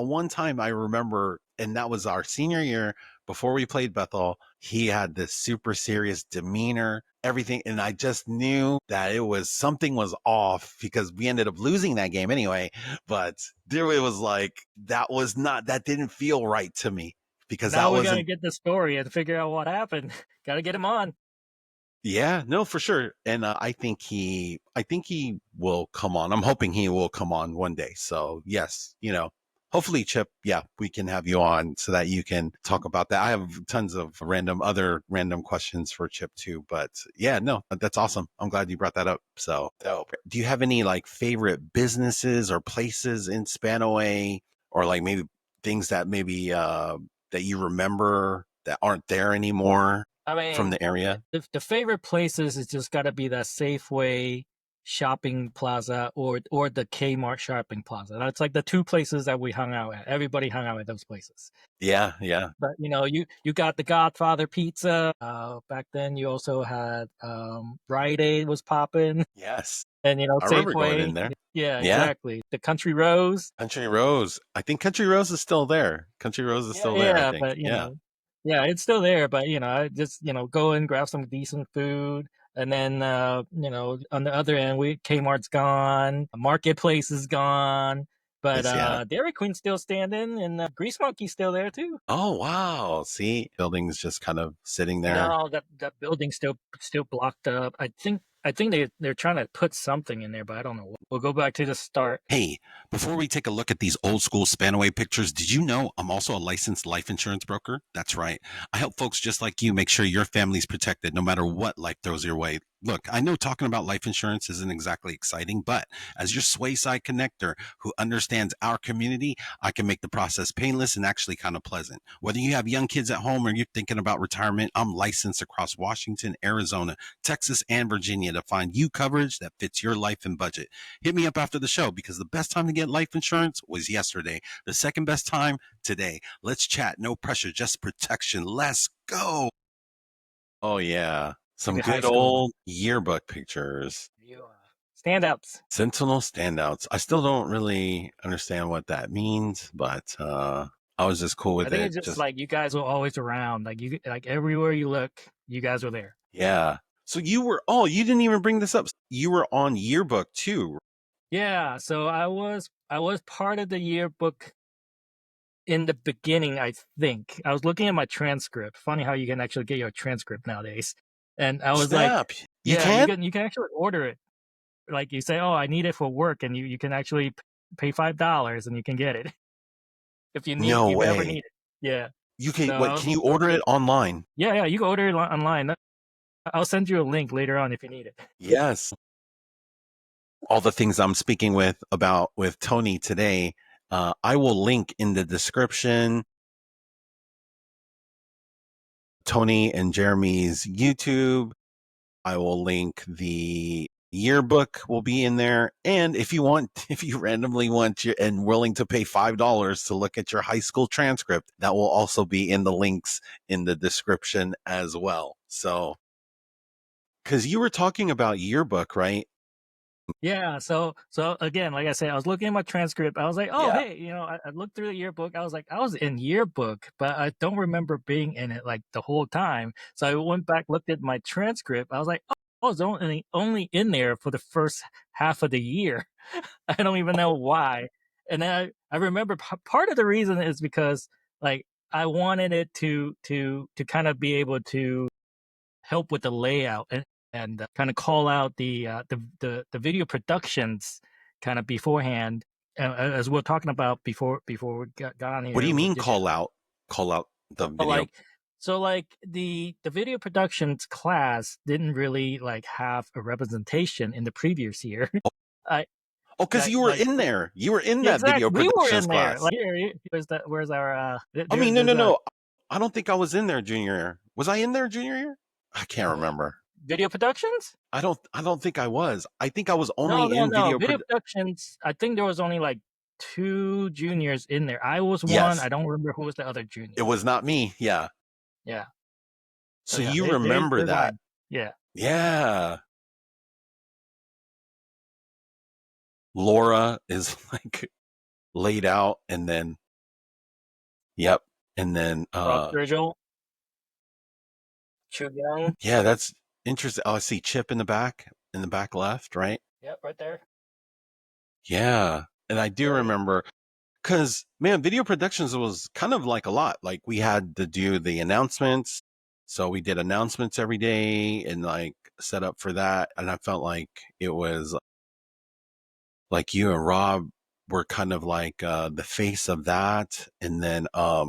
one time I remember, and that was our senior year before we played Bethel, he had this super serious demeanor, everything. And I just knew that something was off because we ended up losing that game anyway. But there it was like, that didn't feel right to me because Now that we gotta wasn't. get the story and figure out what happened. Gotta get him on. Yeah, no, for sure. And I think he will come on. I'm hoping he will come on one day. So yes, hopefully Chip, yeah, we can have you on so that you can talk about that. I have tons of other random questions for Chip too, but yeah, no, that's awesome. I'm glad you brought that up. So dope. Do you have any like favorite businesses or places in Spanaway, or like maybe things that maybe that you remember that aren't there anymore I from mean, the area? the favorite places is just got to be that Safeway shopping plaza or the Kmart shopping plaza. That's like the two places that we hung out at. Everybody hung out at those places. Yeah, yeah. But you got the Godfather pizza. Back then you also had Rite Aid was popping, Yes. and I remember going in Safeway. there. Yeah, Yeah. exactly. The Country Rose. Country Rose. I think Country Rose is still there. Country Rose is Yeah, still there, I yeah, think. but Yeah. yeah, it's still there. But I just go and grab some decent food, and then on the other end, Kmart's gone, Marketplace is gone, but Yes, yeah. Dairy Queen's still standing, and Grease Monkey's still there too. Oh, wow. See, buildings just kind of sitting there. No, that building's still blocked up. I think they're trying to put something in there, but I don't know what. We'll go back to the start. Hey, before we take a look at these old school Spanaway pictures, did you know I'm also a licensed life insurance broker? That's right. I help folks just like you make sure your family's protected no matter what life throws your way. Look, I know talking about life insurance isn't exactly exciting, but as your SwaySide connector who understands our community, I can make the process painless and actually kind of pleasant. Whether you have young kids at home or you're thinking about retirement, I'm licensed across Washington, Arizona, Texas, and Virginia to find you coverage that fits your life and budget. Hit me up after the show because the best time to get life insurance was yesterday. The second best time, today. Let's chat. No pressure, just protection. Let's go. Oh, yeah. Some Maybe high good school. old yearbook pictures. Standouts. Sentinel standouts. I still don't really understand what that means, but I was just cool with I think it. it's just like you guys were always around. Like everywhere you look, you guys were there. Yeah. So you didn't even bring this up. You were on Yearbook too. Yeah, so I was part of the yearbook in the beginning, I think. I was looking at my transcript. Funny how you can actually get your transcript nowadays. And I was like, Snap. You yeah, can? you can actually order it. Like you say, oh, I need it for work, and you can actually pay $5 and you can get it if No you ever way. need it. Yeah. You can, So what, can you order it online? Yeah, you can order it online. I'll send you a link later on if you need it. Yes. All the things I'm speaking with Tony today, I will link in the description. Tony and Jeremy's YouTube. I will link the yearbook will be in there. And if you randomly want and willing to pay $5 to look at your high school transcript, that will also be in the links in the description as well. So, because you were talking about yearbook, right? Yeah, so again, like I said, I was looking at my transcript. I was like, oh, Yeah. hey, I looked through the yearbook. I was like, I was in yearbook, but I don't remember being in it like the whole time. So I went back, looked at my transcript. I was like, oh, I was only in there for the first half of the year. I don't even know why. And then I remember part of the reason is because like I wanted it to kind of be able to help with the layout and kind of call out the video productions kind of beforehand, as we are talking about before we got on here. What do you mean Just, call out the video? like the video productions class didn't really like have a representation in the previous year. I because you were in there. You were in that exactly. video We were productions in there. class. Like where's our I mean, no. I don't think I was in there junior year. Was I in there junior year? I can't remember. Video productions? I don't think I was. I think I was only in No. Video productions. I think there was only like 2 juniors in there. I was one. Yes. I don't remember who was the other junior. It was not me. Yeah. Yeah. So yeah, you remember that? Yeah. Yeah. Laura is like laid out, and then, yep, and then Virgil, Chu Young. Yeah, that's interesting. Oh, I see Chip in the back left, right? Yep, right there. Yeah, and I do remember because man, video productions was kind of like a lot. Like we had to do the announcements, so we did announcements every day and like set up for that. And I felt like it was like you and Rob were kind of like the face of that, and then yeah,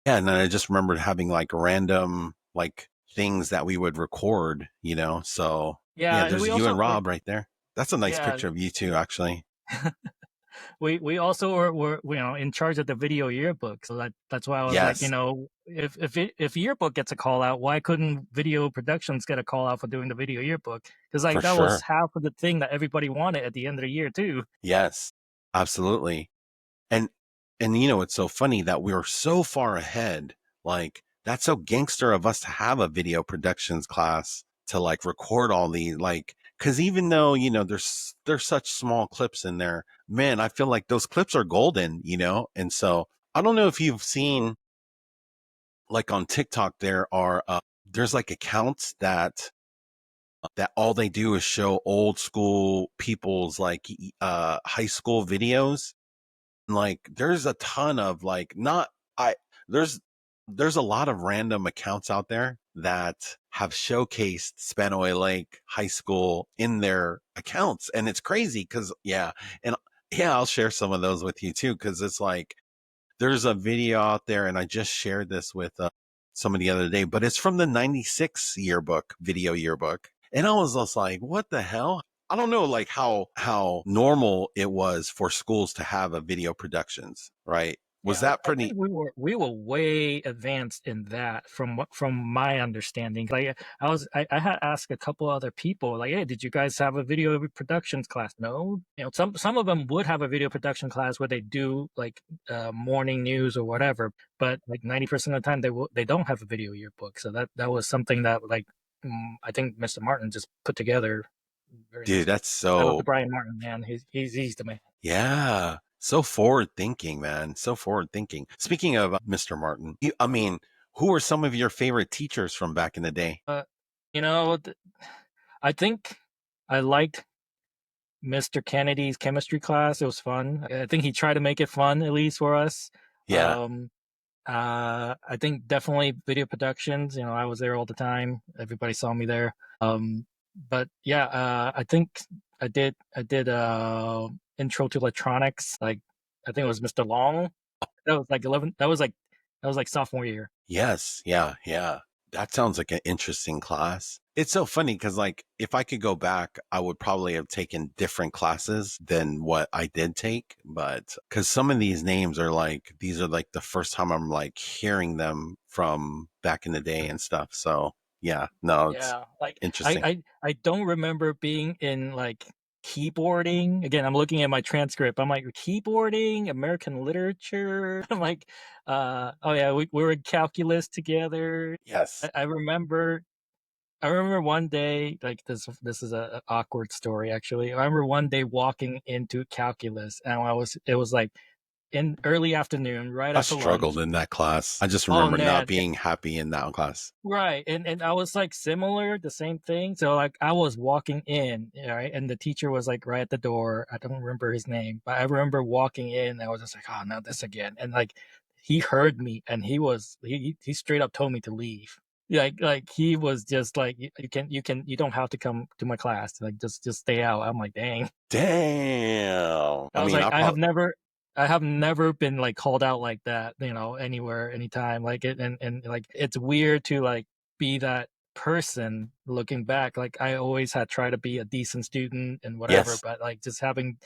and then I just remembered having like random like things that we would record, So yeah, there's you and Rob right there. That's a nice picture of you two, actually. We also were in charge of the video yearbook, so that's why I was like, Yes, if yearbook gets a call out, why couldn't video productions get a call out for doing the video yearbook? Because for like that was sure. half of the thing that everybody wanted at the end of the year too. Yes, absolutely. And it's so funny that we were so far ahead. Like that's so gangster of us to have a video productions class to like record all the like because even though there's such small clips in there, man, I feel like those clips are golden, and so I don't know if you've seen like on TikTok there's like accounts that all they do is show old school people's like high school videos. Like there's a ton of like not I there's there's a lot of random accounts out there that have showcased Spanaway Lake High School in their accounts, and it's crazy because and yeah, I'll share some of those with you too because it's like there's a video out there, and I just shared this with somebody the other day, but it's from the '96 yearbook, video yearbook, and I was just like, what the hell? I don't know, like how normal it was for schools to have a video productions, right? Was Yeah, that I think pretty? we were way advanced in that from my understanding. Like I had asked a couple other people like, hey, did you guys have a video productions class? No, some of them would have a video production class where they do like morning news or whatever, but like 90% of the time they don't have a video yearbook. So that was something that like I think Mr. Martin just put together very Dude, nicely. that's Shout out to so, Brian Martin, man. He's the man. yeah, so forward thinking, man. So forward thinking. Speaking of Mr. Martin, I mean, who are some of your favorite teachers from back in the day? You know, I think I liked Mr. Kennedy's chemistry class. It was fun. I think he tried to make it fun, at least for us. Yeah, I think definitely video productions. I was there all the time. Everybody saw me there. But yeah, I think I did intro to electronics. Like I think it was Mr. Long. That was like 11. That was like sophomore year. yes, yeah, yeah. That sounds like an interesting class. It's so funny because, like, if I could go back, I would probably have taken different classes than what I did take. But because some of these names are like, these are like the first time I'm like hearing them from back in the day and stuff. So, yeah, no, it's Yeah, like I, interesting. I I don't remember being in like keyboarding. Again, I'm looking at my transcript. I'm like keyboarding, American literature. I'm like, oh yeah, we were in calculus together. Yes. I remember one day, like this is a awkward story actually. I remember one day walking into calculus and it was like in early afternoon, right I after lunch. struggled in that class. I just Oh remember not man, being happy in that class. right, and I was like similar, the same thing. So like I was walking in, right, and the teacher was like right at the door. I don't remember his name, but I remember walking in. And I was just like, oh, not this again. And like he heard me, and he straight up told me to leave. Like he was just like, you don't have to come to my class. Like just stay out. I'm like, dang. Damn. I I was mean, like, I probably, I have never been like called out like that, anywhere, anytime. Like and like it's weird to like be that person looking back. Like I always had tried to be a decent student and whatever, yes. but like just having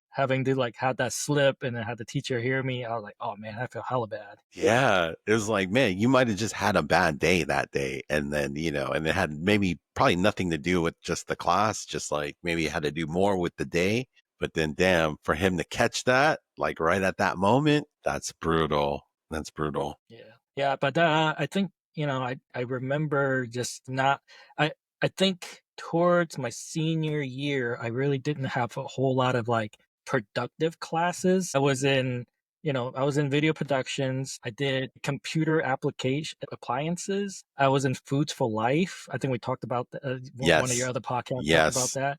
to like had that slip and then had the teacher hear me, I was like, oh man, I feel hella bad. Yeah, it was like, man, you might have just had a bad day that day. And then, and it had maybe probably nothing to do with just the class, just like maybe it had to do more with the day. But then, damn, for him to catch that, like right at that moment, that's brutal. That's brutal. Yeah. Yeah, but I think, I remember just not I I think towards my senior year, I really didn't have a whole lot of like productive classes. I was in video productions. I did computer application appliances. I was in Foods for Life. I think we talked about one of your Yes. other podcasts talked about Yes. that.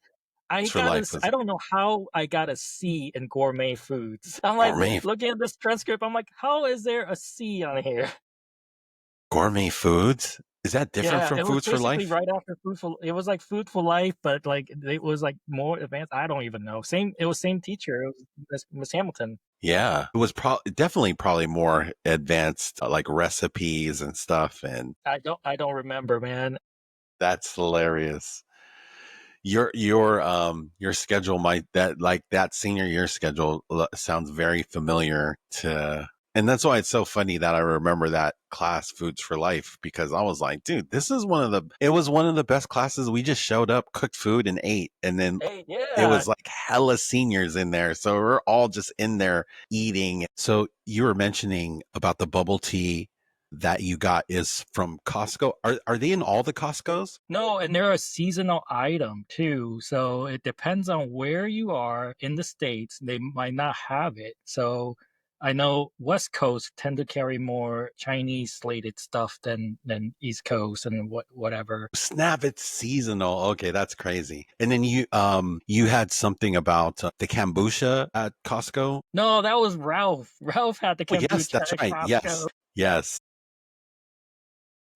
It's for life I was don't know how I got a C in gourmet foods. I'm like gourmet looking at this transcript. I'm like, how is there a C on here? gourmet foods. Is that different Yeah, from it was Foods for basically Life? right after it was like Food for Life, but like it was like more advanced. I don't even know. It was same teacher. It was Miss Hamilton. Yeah, it was definitely probably more advanced, like recipes and stuff. And I don't remember, man. that's hilarious. your schedule might that senior year schedule sounds very familiar to, and that's why it's so funny that I remember that class, Foods for Life, because I was like, dude, this is it was one of the best classes. We just showed up, cooked food, and ate, and then Hey, it yeah. was like hella seniors in there, so we're all just in there eating. So you were mentioning about the bubble tea that you got is from Costco. Are they in all the Costcos? No, and they're a seasonal item too. So it depends on where you are in the States. They might not have it. So I know West Coast tend to carry more Chinese slated stuff than East Coast and whatever. Snap, it's seasonal. Okay, that's crazy. And then you had something about the kombucha at Costco. No, that was Ralph. Ralph had the Oh, yes, kombucha that's at right. Costco. Yes. Yes.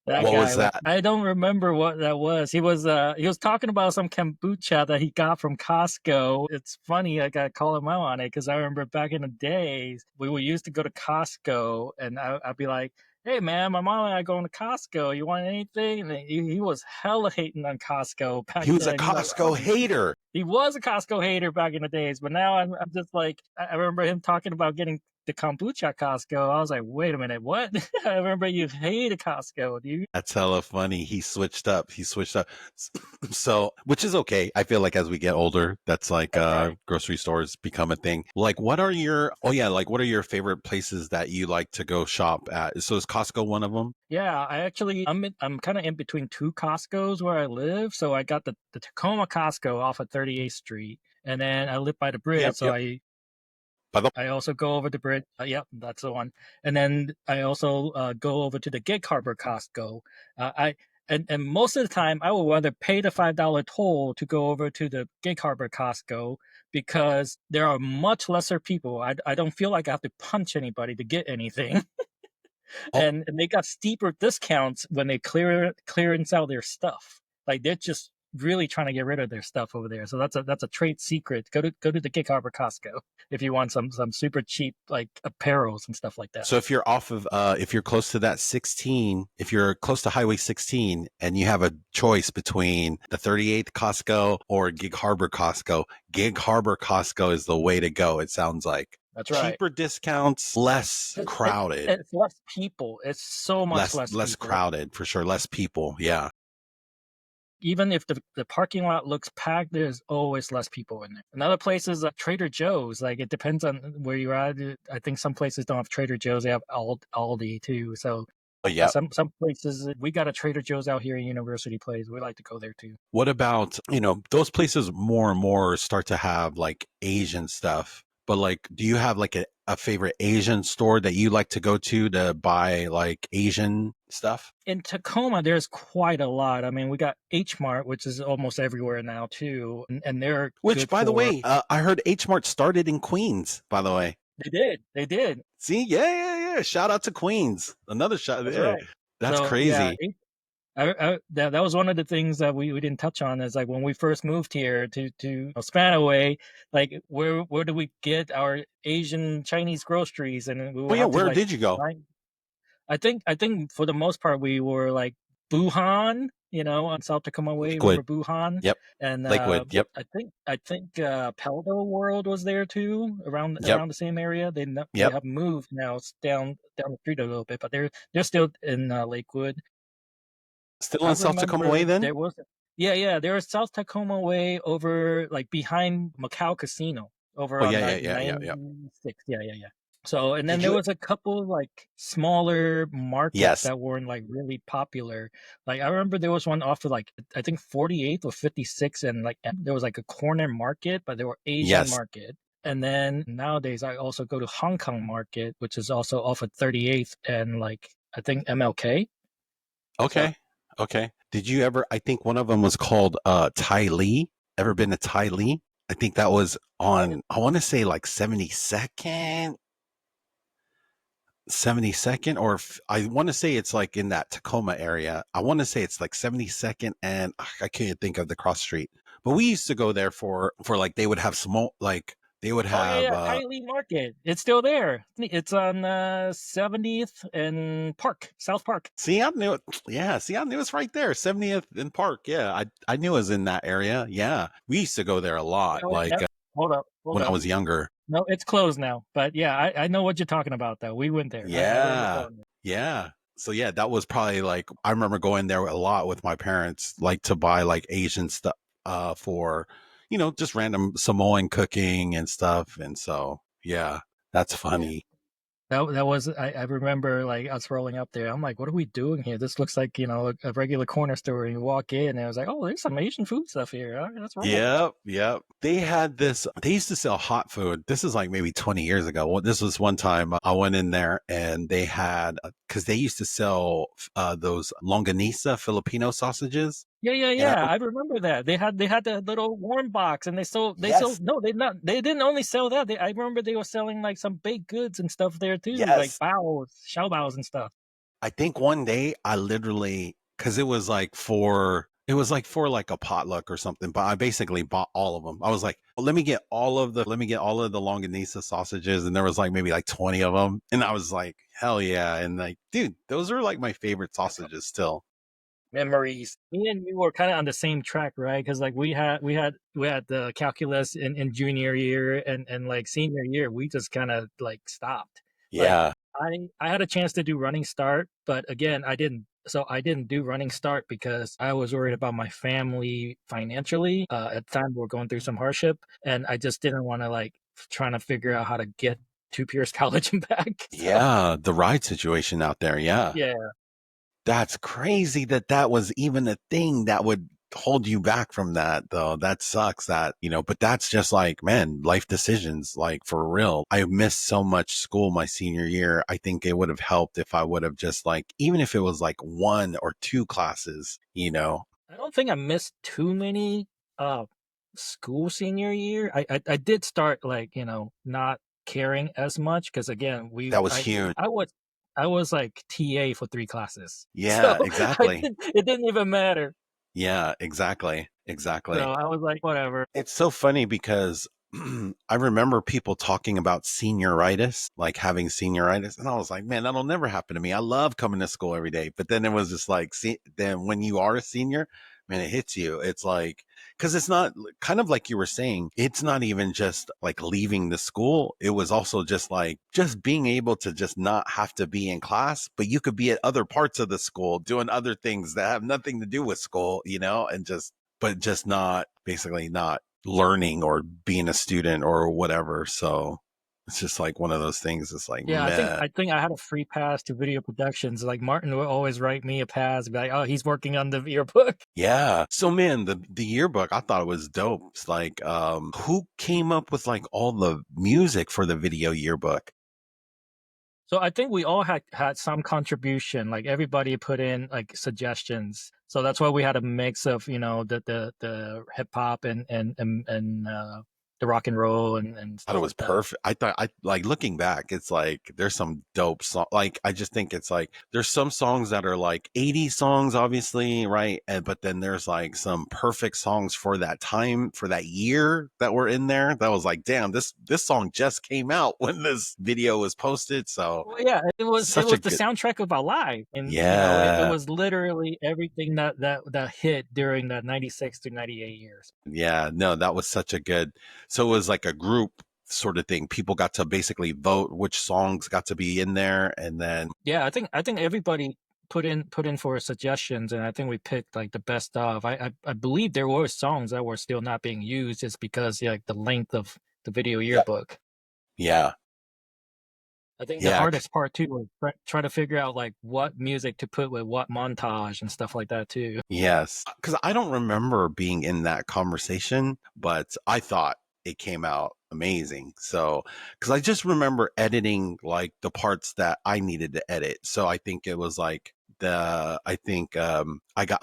That What guy was was, that? I don't remember what that was. He was talking about some kombucha that he got from Costco. It's funny, I gotta call him out on it because I remember back in the days we used to go to Costco and I'd be like, "Hey man, my mom and I going to Costco. You want anything?" And he was hella hating on Costco back He was a then. He's like, "Oh, Costco hater. he was a Costco hater back in the days, but now I'm just like, I remember him talking about getting the kombucha at Costco. I was like, wait a minute, what? I remember you hated Costco, dude. That's hella funny. He switched up. He switched up. So, which is okay. I feel like as we get older, that's like That's right. grocery stores become a thing. Like what are your oh yeah, like what are your favorite places that you like to go shop at? So is Costco one of them? Yeah, I'm kind of in between two Costcos where I live. So I got the Tacoma Costco off of 38th Street, and then I live by the bridge, Yep, so yep. By the I also go over the bridge. Yep, that's the one. And then I also go over to the Gig Harbor Costco. I and most of the time I would rather pay the $5 toll to go over to the Gig Harbor Costco because there are much lesser people. I don't feel like I have to punch anybody to get anything, oh, and they got steeper discounts when they clearance out their stuff. Like they're just really trying to get rid of their stuff over there. So that's a trade secret. Go to the Gig Harbor Costco if you want some super cheap like apparels and stuff like that. so if you're off of if you're close to that 16, if you're close to Highway 16 and you have a choice between the 38th Costco or Gig Harbor Costco is the way to go, it sounds like. That's right. Cheaper discounts, less crowded. It's less people. It's so much less Less people. crowded for sure, less people. Yeah. Even if the parking lot looks packed, there's always less people in there. Another place is Trader Joe's. Like it depends on where you're at. I think some places don't have Trader Joe's; they have Aldi too. So Oh yeah. some places we got a Trader Joe's out here in University Place. We like to go there too. What about, those places more and more start to have like Asian stuff, but like, do you have like a favorite Asian store that you like to go to buy like Asian stuff? In Tacoma, there's quite a lot. I mean, we got H Mart, which is almost everywhere now too, and they're Which, good by the for. way, I heard H Mart started in Queens, by the way. They did. See, yeah. Shout out to Queens. Another shout. That's Yeah. right. That's So yeah, crazy. that was one of the things that we didn't touch on is like when we first moved here to Spanaway, like where do we get our Asian Chinese groceries, and we Oh would yeah, have to where like did you go? find. I think for the most part we were like Buhan, on South Tacoma Way. Lakewood. Remember Buhan? Yep. And Lakewood. Yep. I think Peldo World was there too, around Yep. around the same area. They Yep. have moved now. It's down the street a little bit, but they're still in Lakewood. Still I on South Tacoma Way remember then? there was, yeah, there was South Tacoma Way over like behind Macau Casino over Oh on yeah. 96. Yeah. So, and then Did there you? was a couple like smaller markets Yes. that weren't like really popular. Like I remember there was one off of like I think 48th or 56, and like there was like a corner market, but there were Asian Yes. market. And then nowadays I also go to Hong Kong market, which is also off of 38th and like I think MLK. So Okay. Okay. Did you ever? I think one of them was called Tai Lee. Ever been to Tai Lee? I think that was on. I want to say like 72nd, or I want to say it's like in that Tacoma area. I want to say it's like 72nd, and I can't think of the cross street. But we used to go there for like they would have small like they would Oh yeah, have yeah, Kylie Market. It's still there. It's on 70th and Park, South Park. see, I knew it. Yeah, see, I knew it's right there, 70th and Park. Yeah, I knew it was in that area. Yeah, we used to go there a lot, No, like hold up, hold when I up. was younger. No, it's closed now. But yeah, I know what you're talking about though. We went there. I remember Yeah, going there. yeah. So yeah, that was probably like I remember going there a lot with my parents, like to buy like Asian stuff for just random Samoan cooking and stuff. And so yeah, that's Yeah. funny. That was I remember like us rolling up there. I'm like, what are we doing here? This looks like, a regular corner store. And you walk in and I was like, oh, there's some Asian food stuff here. All right, let's roll. Yep, yep. They had this, they used to sell hot food. This is like maybe 20 years ago. Well, this was one time I went in there and they had, because they used to sell those longanisa Filipino sausages. Yeah, yeah, And yeah. I remember that. They had the little warm box and they sold yes, no, they didn't only sell that. I remember they were selling like some baked goods and stuff there too, like yes. baos, xiao baos and stuff. I think one day I literally, because it was like for like a potluck or something, but I basically bought all of them. I was like, well, let me get all of the longanisa sausages, and there was like maybe like 20 of them, and I was like, hell yeah, and like, dude, those are like my favorite sausages still. Memories. Me and you were kind of on the same track, right? Because like we had the calculus in junior year and like senior year, we just kind of like stopped. Like Yeah, I had a chance to do running start, but again, I didn't. So I didn't do running start because I was worried about my family financially. At the time, we were going through some hardship, and I just didn't want to like trying to figure out how to get to Pierce College and back. So yeah, the ride situation out there, yeah. yeah. That's crazy that that was even a thing that would hold you back from that, though. That sucks but that's just like, man, life decisions, like for real. I missed so much school my senior year. I think it would have helped if I would have just like, even if it was like one or two classes. I don't think I missed too many uh school senior year. I did start like, not caring as much because again, That was huge. I was like TA for 3 classes. So Yeah, exactly. it didn't even matter. Yeah, exactly. So Exactly. I was like, whatever. It's so funny because I remember people talking about senioritis, like having senioritis. And I was like, man, that'll never happen to me. I love coming to school every day. But then it was just like, see, then when you are a senior, man, it hits you. It's like, because it's not kind of like you were saying, it's not even just like leaving the school. It was also just like, just being able to just not have to be in class, but you could be at other parts of the school doing other things that have nothing to do with school, and just not basically not learning or being a student or whatever. So it's just like one of those things. It's like, Yeah, I think man, I think I had a free pass to video productions. Like Martin would always write me a pass, be like, "Oh, he's working on the yearbook." yeah. So man, the yearbook, I thought it was dope. It's like, who came up with like all the music for the video yearbook? So I think we all had some contribution. Like everybody put in like suggestions. So that's why we had a mix of the hip hop and the rock and roll and Thought it stuff was like that. perfect. I thought I like looking back, it's like there's some dope song. Like I just think it's like there's some songs that are like 80s songs, obviously, right? But then there's like some perfect songs for that time, for that year that were in there. That was like, damn, this song just came out when this video was posted. So Well, yeah, it such a was the good, soundtrack of our life, and it yeah, was literally everything that hit during the 96 to 98 years. yeah. No, that was such a good. So it was like a group sort of thing. People got to basically vote which songs got to be in there, and then Yeah, I think everybody put in for suggestions, and I think we picked like the best of. I believe there were songs that were still not being used just because like the length of the video yeah, yearbook. yeah, I think the yeah. hardest part too was try to figure out like what music to put with what montage and stuff like that too. Yes, because I don't remember being in that conversation, but I thought it came out amazing. So, because I just remember editing like the parts that I needed to edit. So I think it was like I think I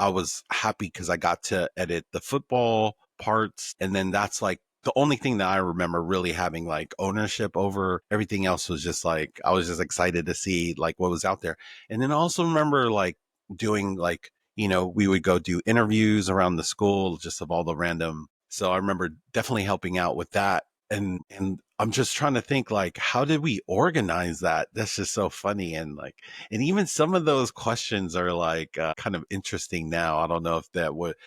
was happy because I got to edit the football parts, and then that's like the only thing that I remember really having like ownership over. Everything else was just like I was just excited to see like what was out there. And then I also remember like doing like we would go do interviews around the school just of all the random. So I remember definitely helping out with that. And I'm just trying to think, like, how did we organize that? That's just so funny. And like, and even some of those questions are like kind of interesting now. I don't know if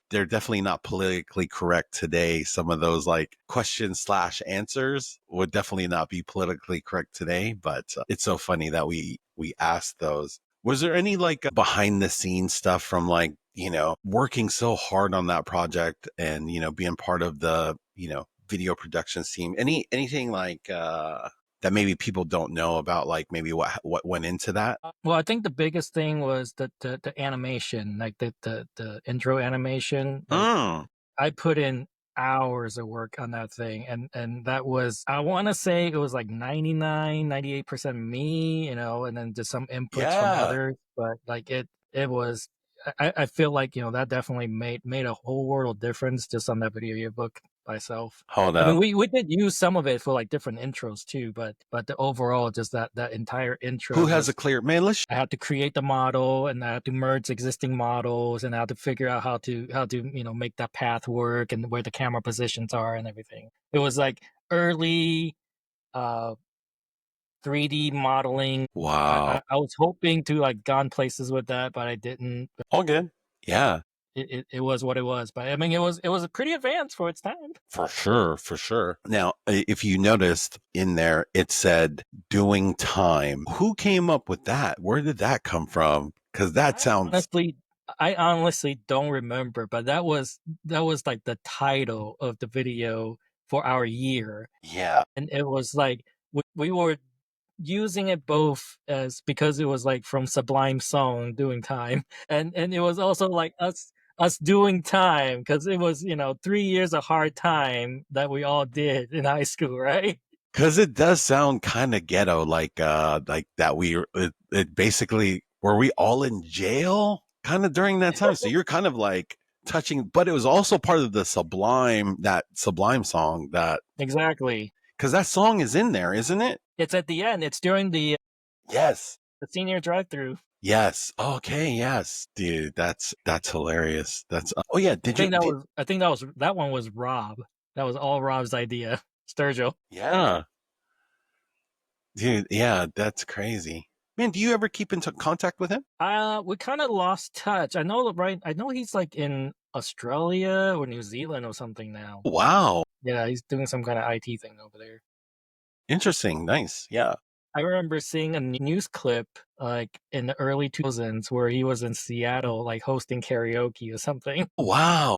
they're definitely not politically correct today. Some of those like questions slash answers would definitely not be politically correct today, but it's so funny that we asked those. Was there any like behind the scenes stuff from like, working so hard on that project and, being part of the, video production team? Anything like that maybe people don't know about, like maybe what went into that? Well, I think the biggest thing was the animation, like the intro animation. Like Mm, I put in hours of work on that thing, and that was, I want to say it was like 98% me, and then just some inputs from yeah. others, but like it was, I feel like, that definitely made a whole world of difference just on that video yearbook by itself. Hold I mean, up. we did use some of it for like different intros too, but the overall, just that entire Who intro has a was, clear man? I had to create the model, and I had to merge existing models, and I had to figure out how to make that path work and where the camera positions are and everything. It was like early uh 3D modeling. I, Wow. I I was hoping to like gone places with that, but I didn't. All good. Yeah. It was what it was, but I mean it was pretty advanced for its time. For sure, for sure. Now, if you noticed in there, it said doing time. Who came up with that? Where did that come from? Because that I sounds, honestly, I honestly don't remember, but that was like the title of the video for our year, yeah. and it was like we were using it both as, because it was like from Sublime Song doing time, and it was also like us doing time, because it was 3 years of hard time that we all did in high school, right? Because it does sound kind of ghetto, like that. It basically, were we all in jail kind of during that time? So you're kind of like touching, but it was also part of that Sublime song Exactly. because that song is in there, isn't it? It's at the end. It's during the Yes. senior drive-through. Yes. Okay. Yes, dude. That's hilarious. Oh yeah. I Did you? think that one was Rob. That was all Rob's idea. Sturgill. Yeah, dude. Yeah, that's crazy. Man, do you ever keep in contact with him? We kind of lost touch. I know, right? I know he's like in Australia or New Zealand or something now. Wow. Yeah, he's doing some kind of IT thing over there. Interesting. Nice. Yeah. I remember seeing a news clip like in the early 2000s where he was in Seattle, like hosting karaoke or something. Wow.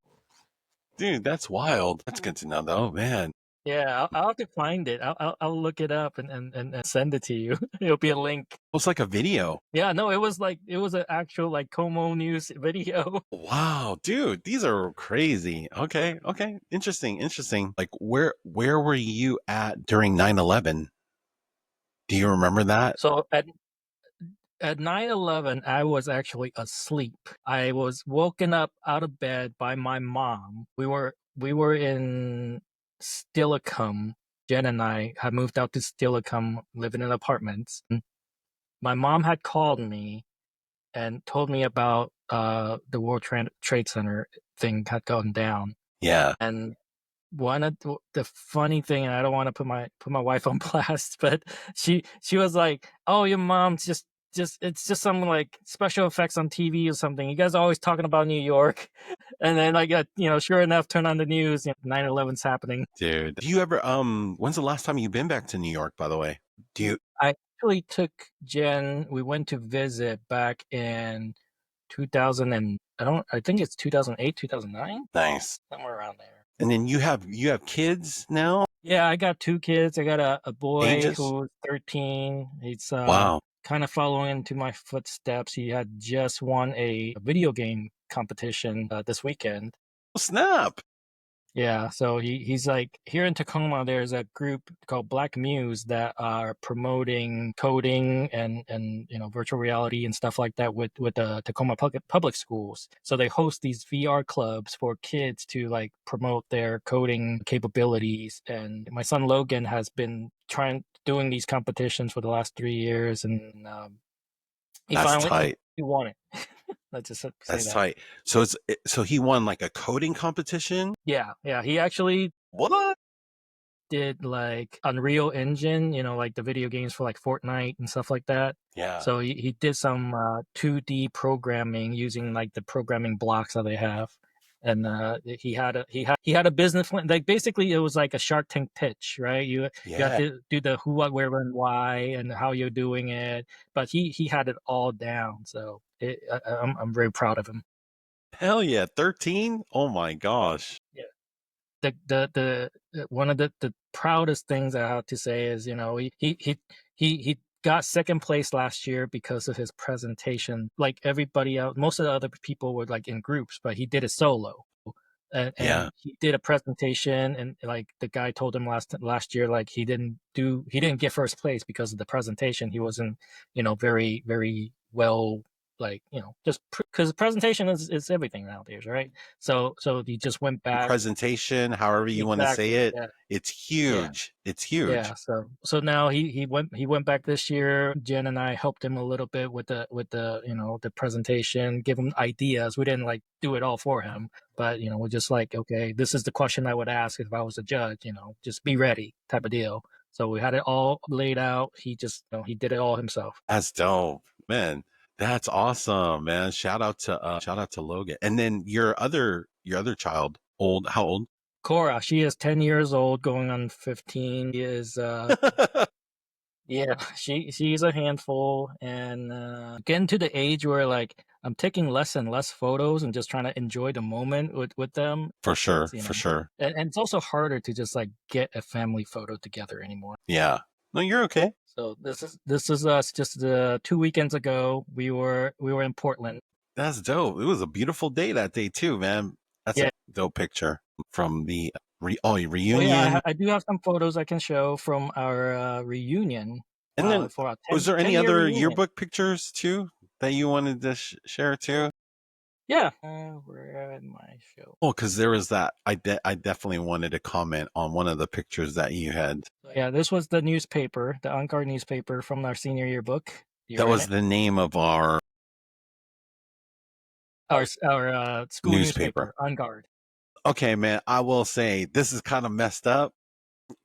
Dude, that's wild. That's good to know, though, man. Yeah, I'll have to find it. I'll look it up and send it to you. It'll be a link. It's like a video. Yeah, no, it was an actual like Como News video. Wow, dude, these are crazy. Okay, okay. Interesting, interesting. Like where were you at during 9/11? Do you remember that? So at 9/11, I was actually asleep. I was woken up out of bed by my mom. We were in Stillicum. Jen and I had moved out to Stillicum, living in apartments. My mom had called me and told me about the World Trade Center thing had gone down. Yeah. And one of the funny thing, and I don't want to put my wife on blast, but she was like, "Oh, your mom's just it's just some like special effects on TV or something. You guys are always talking about New York." And then I got, sure enough, turn on the news, 9/11's happening. Dude. Do you ever when's the last time you've been back to New York, by the way? Do you I actually took Jen. We went to visit back in 2000, and I think it's 2008, 2009, Nice. somewhere around there. And then you have kids now? Yeah, I got two kids. I got a boy Ages? who's 13. He's Wow. kind of following into my footsteps. He had just won a video game competition this weekend. Oh, snap. Yeah, so he's like, here in Tacoma, there's a group called Black Muse that are promoting coding and virtual reality and stuff like that with the Tacoma public schools. So they host these VR clubs for kids to like promote their coding capabilities. And my son Logan has been doing these competitions for the last 3 years, and he That's finally tight. he won it. Let's just say That's that. tight. So he won like a coding competition? Yeah, he actually What? did like Unreal Engine, like the video games for like Fortnite and stuff like that. Yeah. So he did some 2D programming using like the programming blocks that they have. And he had a business plan. Like basically, it was like a Shark Tank pitch, right? You have Yeah. to do the who, what, where, and why, and how you're doing it. But he had it all down. So I'm very proud of him. Hell yeah. 13? Oh my gosh. Yeah. The one of the proudest things I have to say is, he got second place last year because of his presentation. Like everybody else, most of the other people were like in groups, but he did it solo. And, Yeah. and he did a presentation, and like the guy told him last year, like he didn't get first place because of the presentation. He wasn't, very very well, like, just because presentation is everything nowadays, right? So he just went back. Presentation, however you want to say Exactly. it, Yeah. it's Yeah. huge. It's huge. Yeah, so now he went back this year. Jen and I helped him a little bit with the presentation, give him ideas. We didn't like do it all for him, but we're just like, okay, this is the question I would ask if I was a judge. Just be ready, type of deal. So we had it all laid out. He just he did it all himself. That's dope, man. That's awesome, man. Shout out to Logan. And then your other child, how old? Cora, she is 10 years old, going on 15. She is yeah, she's a handful, and getting to the age where like I'm taking less and less photos and just trying to enjoy the moment with them. For sure, You for know, sure. and it's also harder to just like get a family photo together anymore. Yeah. No, you're okay. So this is us. Just 2 weekends ago, we were in Portland. That's dope. It was a beautiful day that day too, man. That's Yeah. a dope picture from the Oh yeah, reunion. I do have some photos I can show from our reunion. And then, For our was there any 10-year other reunion. yearbook pictures too that you wanted to share too? Yeah, we're at my show. Oh, because there was that. I definitely wanted to comment on one of the pictures that you had. So, yeah, this was the newspaper, the On Guard newspaper from our senior yearbook. That was the name of our school newspaper, On Guard. Okay, man. I will say this is kind of messed up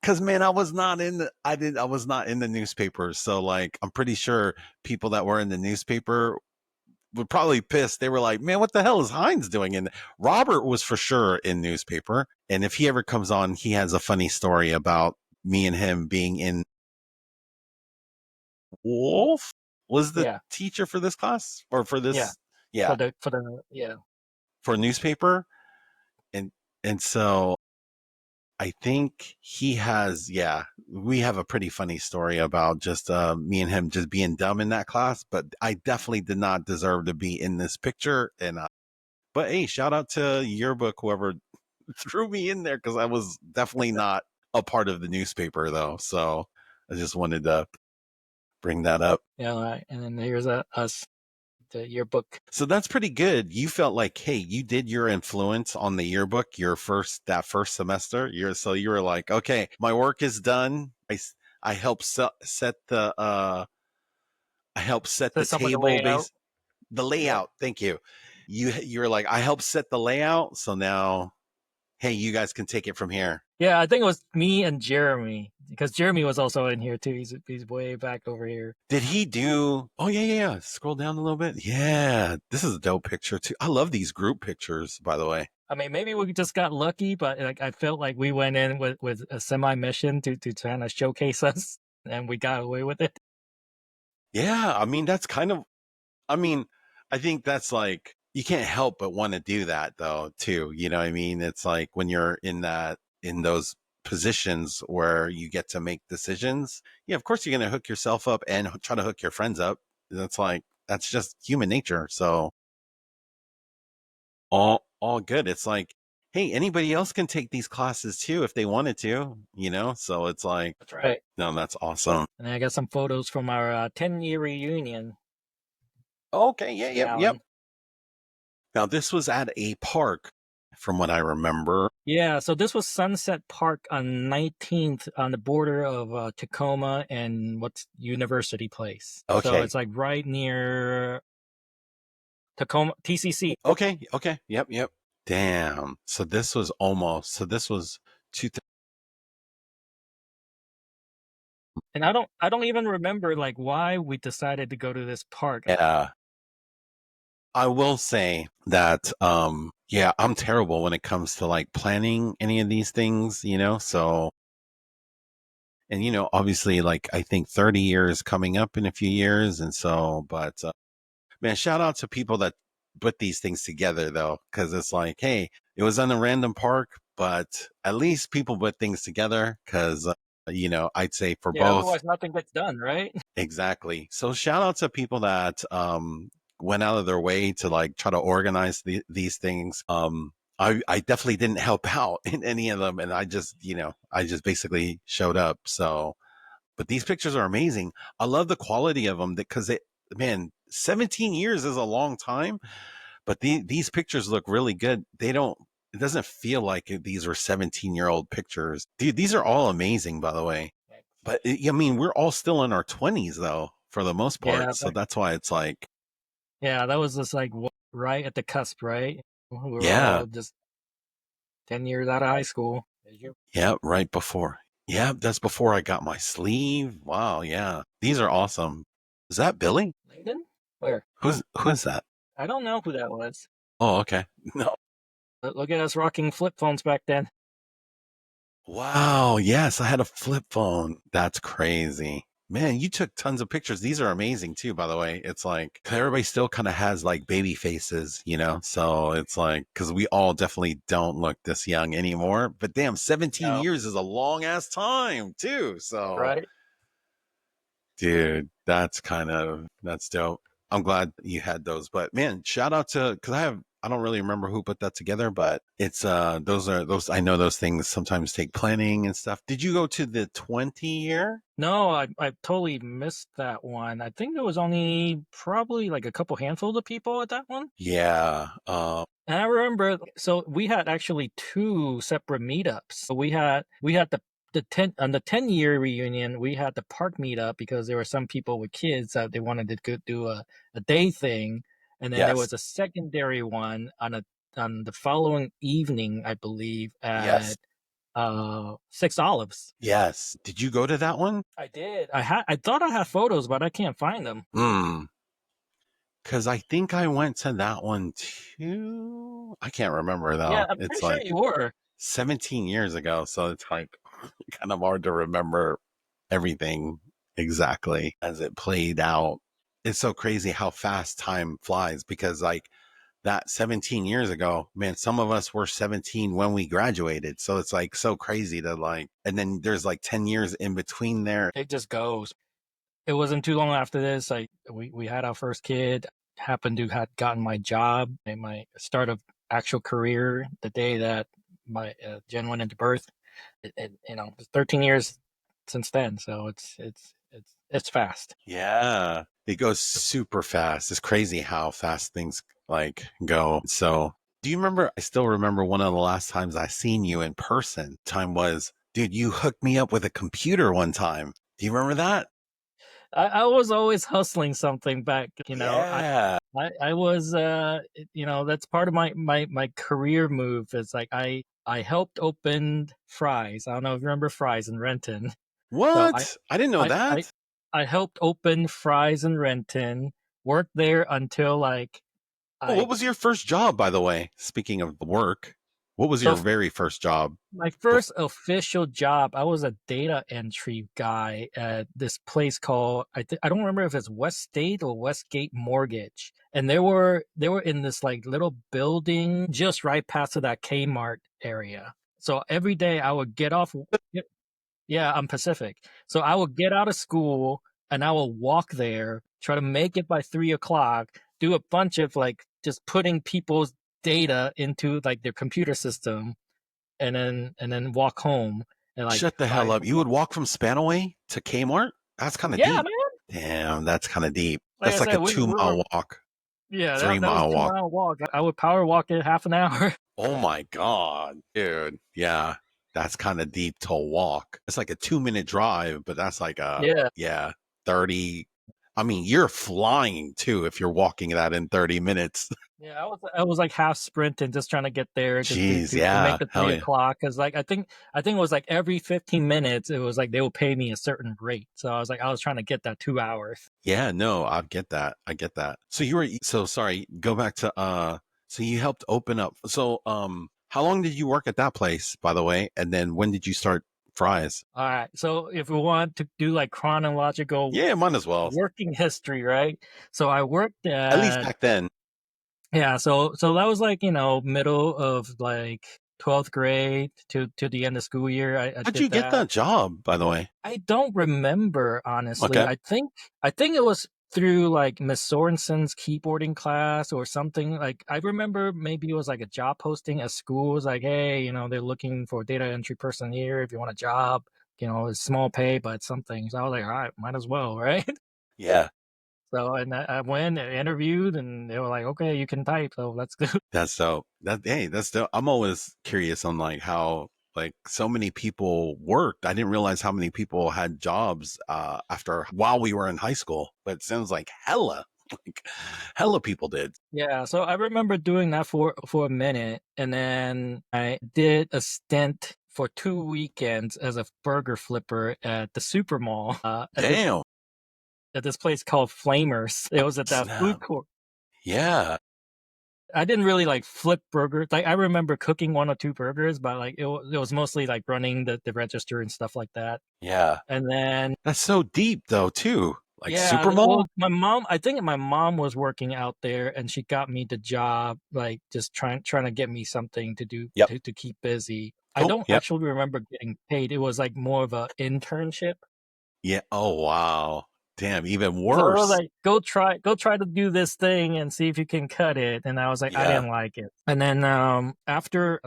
because, man, I was not in the newspaper. So, like, I'm pretty sure people that were in the newspaper were probably pissed. They were like, man, what the hell is Heinz doing? And Robert was for sure in newspaper. And if he ever comes on, he has a funny story about me and him being in. Wolf was the teacher for this class or for this. Yeah. For newspaper. And so I think he has, we have a pretty funny story about just me and him just being dumb in that class, but I definitely did not deserve to be in this picture. And, but hey, shout out to Yearbook, whoever threw me in there, because I was definitely not a part of the newspaper though. So I just wanted to bring that up. Yeah, and then here's us, the yearbook. So that's pretty good. You felt like, hey, you did your influence on the yearbook that first semester. You were like, okay, my work is done. I helped set the table, the layout. Thank you. You're like, I helped set the layout. So now, hey, you guys can take it from here. Yeah, I think it was me and Jeremy, because Jeremy was also in here too. He's way back over here. Did he do? Oh yeah. Scroll down a little bit. Yeah, this is a dope picture too. I love these group pictures, by the way. I mean, maybe we just got lucky, but like I felt like we went in with a semi mission to kind of showcase us, and we got away with it. Yeah, I mean that's kind of. I mean, I think that's like you can't help but want to do that though too. You know what I mean? It's like when you're in those positions where you get to make decisions. Yeah, of course you're going to hook yourself up and try to hook your friends up. That's just human nature. So all good. It's like, hey, anybody else can take these classes too if they wanted to, So it's like, that's right. No, that's awesome. And I got some photos from our 10-year reunion. Okay, yep. Now this was at a park, from what I remember. Yeah, so this was Sunset Park on 19th on the border of Tacoma and what's University Place. Okay. So it's like right near Tacoma, TCC. Okay. Yep. Damn. So this was And I don't even remember like why we decided to go to this park. Yeah. I will say that, yeah, I'm terrible when it comes to like planning any of these things, so, and, obviously, like, I think 30 years coming up in a few years. And so, but, man, shout out to people that put these things together though, because it's like, hey, it was on a random park, but at least people put things together because, I'd say for Yeah, both. otherwise nothing gets done, right? Exactly. So shout out to people that went out of their way to like try to organize these things. I definitely didn't help out in any of them, and I just basically showed up. So, but these pictures are amazing. I love the quality of them because man, 17 years is a long time, but these pictures look really good. It doesn't feel like these were 17-year-old pictures. Dude, these are all amazing, by the way. But I mean, we're all still in our 20s though, for the most Yeah, part. So that's why it's like, yeah, that was just like right at the cusp, right? We were yeah, all just 10 years out of high school. yeah, right before. Yeah, that's before I got my sleeve. Wow, yeah. These are awesome. Is that Billy? Langdon? Where? Who's that? I don't know who that was. Oh, okay. No. Look at us rocking flip phones back then. Wow, yes, I had a flip phone. That's crazy. Man, you took tons of pictures. These are amazing too, by the way. It's like everybody still kind of has like baby faces, So it's like, because we all definitely don't look this young anymore. But damn, 17 No. years is a long ass time too. So, Right? dude, that's dope. I'm glad you had those. But man, shout out to, because I don't really remember who put that together, but it's those I know those things sometimes take planning and stuff. Did you go to the 20 year? No, I totally missed that one. I think there was only probably like a couple handfuls of people at that one. Yeah. And I remember, so we had actually two separate meetups. So we had the 10-year reunion. We had the park meetup because there were some people with kids that they wanted to go do a day thing, and then there Yes. was a secondary one on the following evening, I believe, Yes. at Six Olives. Yes. Did you go to that one? I did. I thought I had photos, but I can't find them. Hmm. Because I think I went to that one too. I can't remember Yeah, though. I'm It's pretty sure like you were. 17 years ago. So it's like kind of hard to remember everything exactly as it played out. It's so crazy how fast time flies because, like, that 17 years ago, man, some of us were 17 when we graduated. So it's like so crazy to like, and then there's like 10 years in between there. It just goes. It wasn't too long after this. We had our first kid. Happened to had gotten my job and my start of actual career the day that my Jen went into birth. It's 13 years since then, so it's fast. Yeah. It goes super fast. It's crazy how fast things like go. So, do you remember? I still remember one of the last times I seen you in person. Time was, dude, you hooked me up with a computer one time. Do you remember that? I was always hustling something back. Yeah. I was that's part of my career move. Is like I helped open Fry's. I don't know if you remember Fry's in Renton. So What? I didn't know I that. I I helped open Fry's in Renton. Worked there until like Oh, what I was your first job, by the way? Speaking of work, what was so your very first job? my Bef- first official job, I was a data entry guy at this place called I don't remember if it's Westgate or Westgate Mortgage. And they were in this like little building just right past of that Kmart area. So every day I would get off. Yeah, I'm Pacific. So I would get out of school and I will walk there, try to make it by 3 o'clock, do a bunch of like just putting people's data into like their computer system, and then walk home and like Shut the hell by up. You would walk from Spanaway to Kmart? That's kind of yeah, deep. man. Damn, that's kind of deep. Like I That's like said, a we 2 mile were walk, yeah, three that was mile walk. 2 mile walk. I would power walk it half an hour. Oh my God, dude. Yeah, that's kind of deep to walk. It's like a 2 minute drive, but that's like Yeah. yeah, 30. I mean, you're flying too if you're walking that in 30 minutes. Yeah, I was like half sprinting, just trying to get there, just to Jeez, to, to make yeah. the Hell three yeah. o'clock. Because like I think it was like every 15 minutes, it was like they would pay me a certain rate. So I was trying to get that 2 hours. Yeah, no, I get that. I get that. So you were so sorry, go back to so you helped open up. So how long did you work at that place, by the way? And then when did you start fries? All right. So if we want to do like chronological Yeah, might as well. working history, right? So I worked At least at back then. yeah. So that was like middle of like 12th grade to the end of school year. I How'd did you get that. that job, by the way? I don't remember honestly. Okay. I think it was through like Miss Sorensen's keyboarding class or something. Like I remember maybe it was like a job posting at school. It was like, hey, they're looking for a data entry person here. If you want a job, it's small pay, but something. So I was like, all right, might as well, right? Yeah. So and I went and interviewed, and they were like, okay, you can type, so let's go. That's dope. That's dope. I'm always curious on like how like so many people worked. I didn't realize how many people had jobs after while we were in high school. But it sounds like hella like hella people did. Yeah, so I remember doing that for a minute, and then I did a stint for 2 weekends as a burger flipper at the super mall Damn. at this place called Flamers. It was at that food Snap. court. Yeah. I didn't really like flip burgers. Like I remember cooking one or two burgers, but like it was mostly like running the register and stuff like that. Yeah. And then That's so deep though, too. Like yeah, Super well, Mall? I think my mom was working out there, and she got me the job, like just trying to get me something to do Yep. to keep busy. I Cool. don't Yep. actually remember getting paid. It was like more of a internship. Yeah. Oh wow. Damn, even So it was worse. like, go try to do this thing and see if you can cut it. And I was like, I Yeah. didn't like it. And then after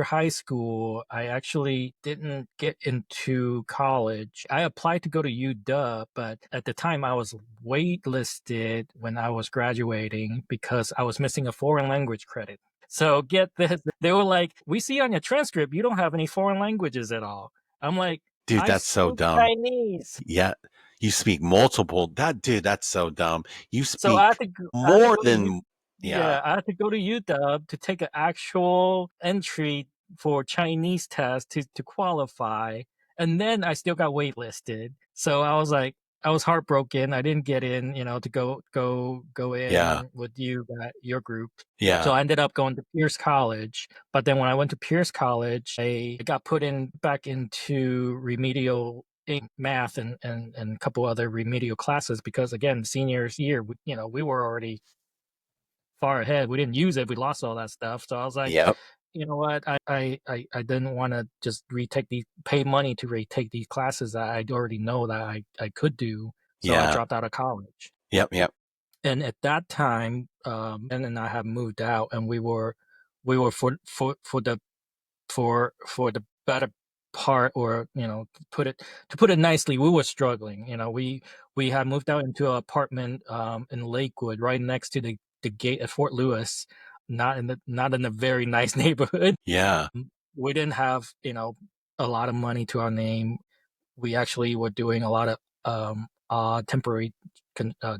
high school, I actually didn't get into college. I applied to go to UW, but at the time I was waitlisted when I was graduating because I was missing a foreign language credit. So get this, they were like, we see on your transcript you don't have any foreign languages at all. I'm like, Dude, I that's so speak dumb. Chinese. Yeah. You speak multiple. That's so dumb. You So I speak had to more go to than yeah. I had to go to UW to take an actual entry for Chinese test to qualify, and then I still got waitlisted. So I was like, I was heartbroken. I didn't get in, to go Yeah. in with your group. So Yeah. I ended up going to Pierce College. But then when I went to Pierce College, I got put in back into remedial math and a couple other remedial classes because again, seniors year, we were already far ahead. We didn't use it. We lost all that stuff. So I was like, Yep. you know what? I didn't want to just pay money to retake these classes that I already know that I could do. So I Yeah. dropped out of college. Yep. Yep. And at that time, Ben and I had moved out, and we were for the better part, or to put it nicely, we were struggling. We had moved out into an apartment in Lakewood, right next to the gate at Fort Lewis, not in a very nice neighborhood. Yeah. We didn't have a lot of money to our name. We actually were doing a lot of temporary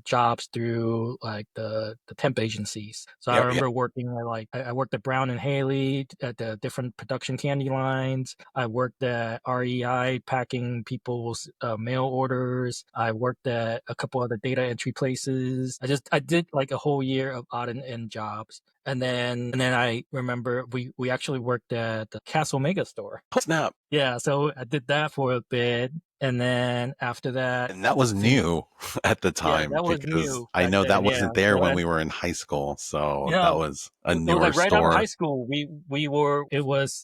jobs through like the temp agencies. So I Yep. Yep. remember working at I worked at Brown and Haley at the different production candy lines. I worked at REI packing people's mail orders. I worked at a couple other data entry places. I did like a whole year of odd and end jobs. And then I remember we actually worked at the Castle Mega store. Snap. Yeah, so I did that for a bit, and then after that, And that was new at the yeah, time that was because new I back know that then. Yeah, wasn't there so when we were in high school. So yeah, that was a it was newer like right out of high store. school.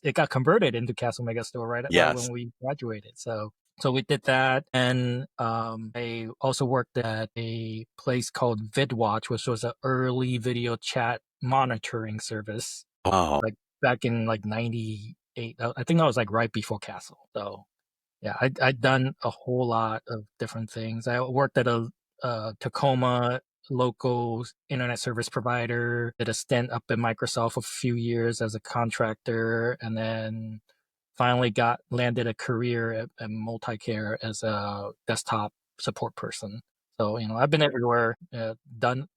It got converted into Castle Mega Store right Yes. when we graduated. So we did that, and I also worked at a place called VidWatch, which was an early video chat monitoring service, Wow. like back in like '98. I think that was like right before Castle. So yeah, I'd done a whole lot of different things. I worked at a Tacoma local internet service provider, did a stint up at Microsoft for a few years as a contractor, and then finally landed a career at Multicare as a desktop support person. So, I've been everywhere, done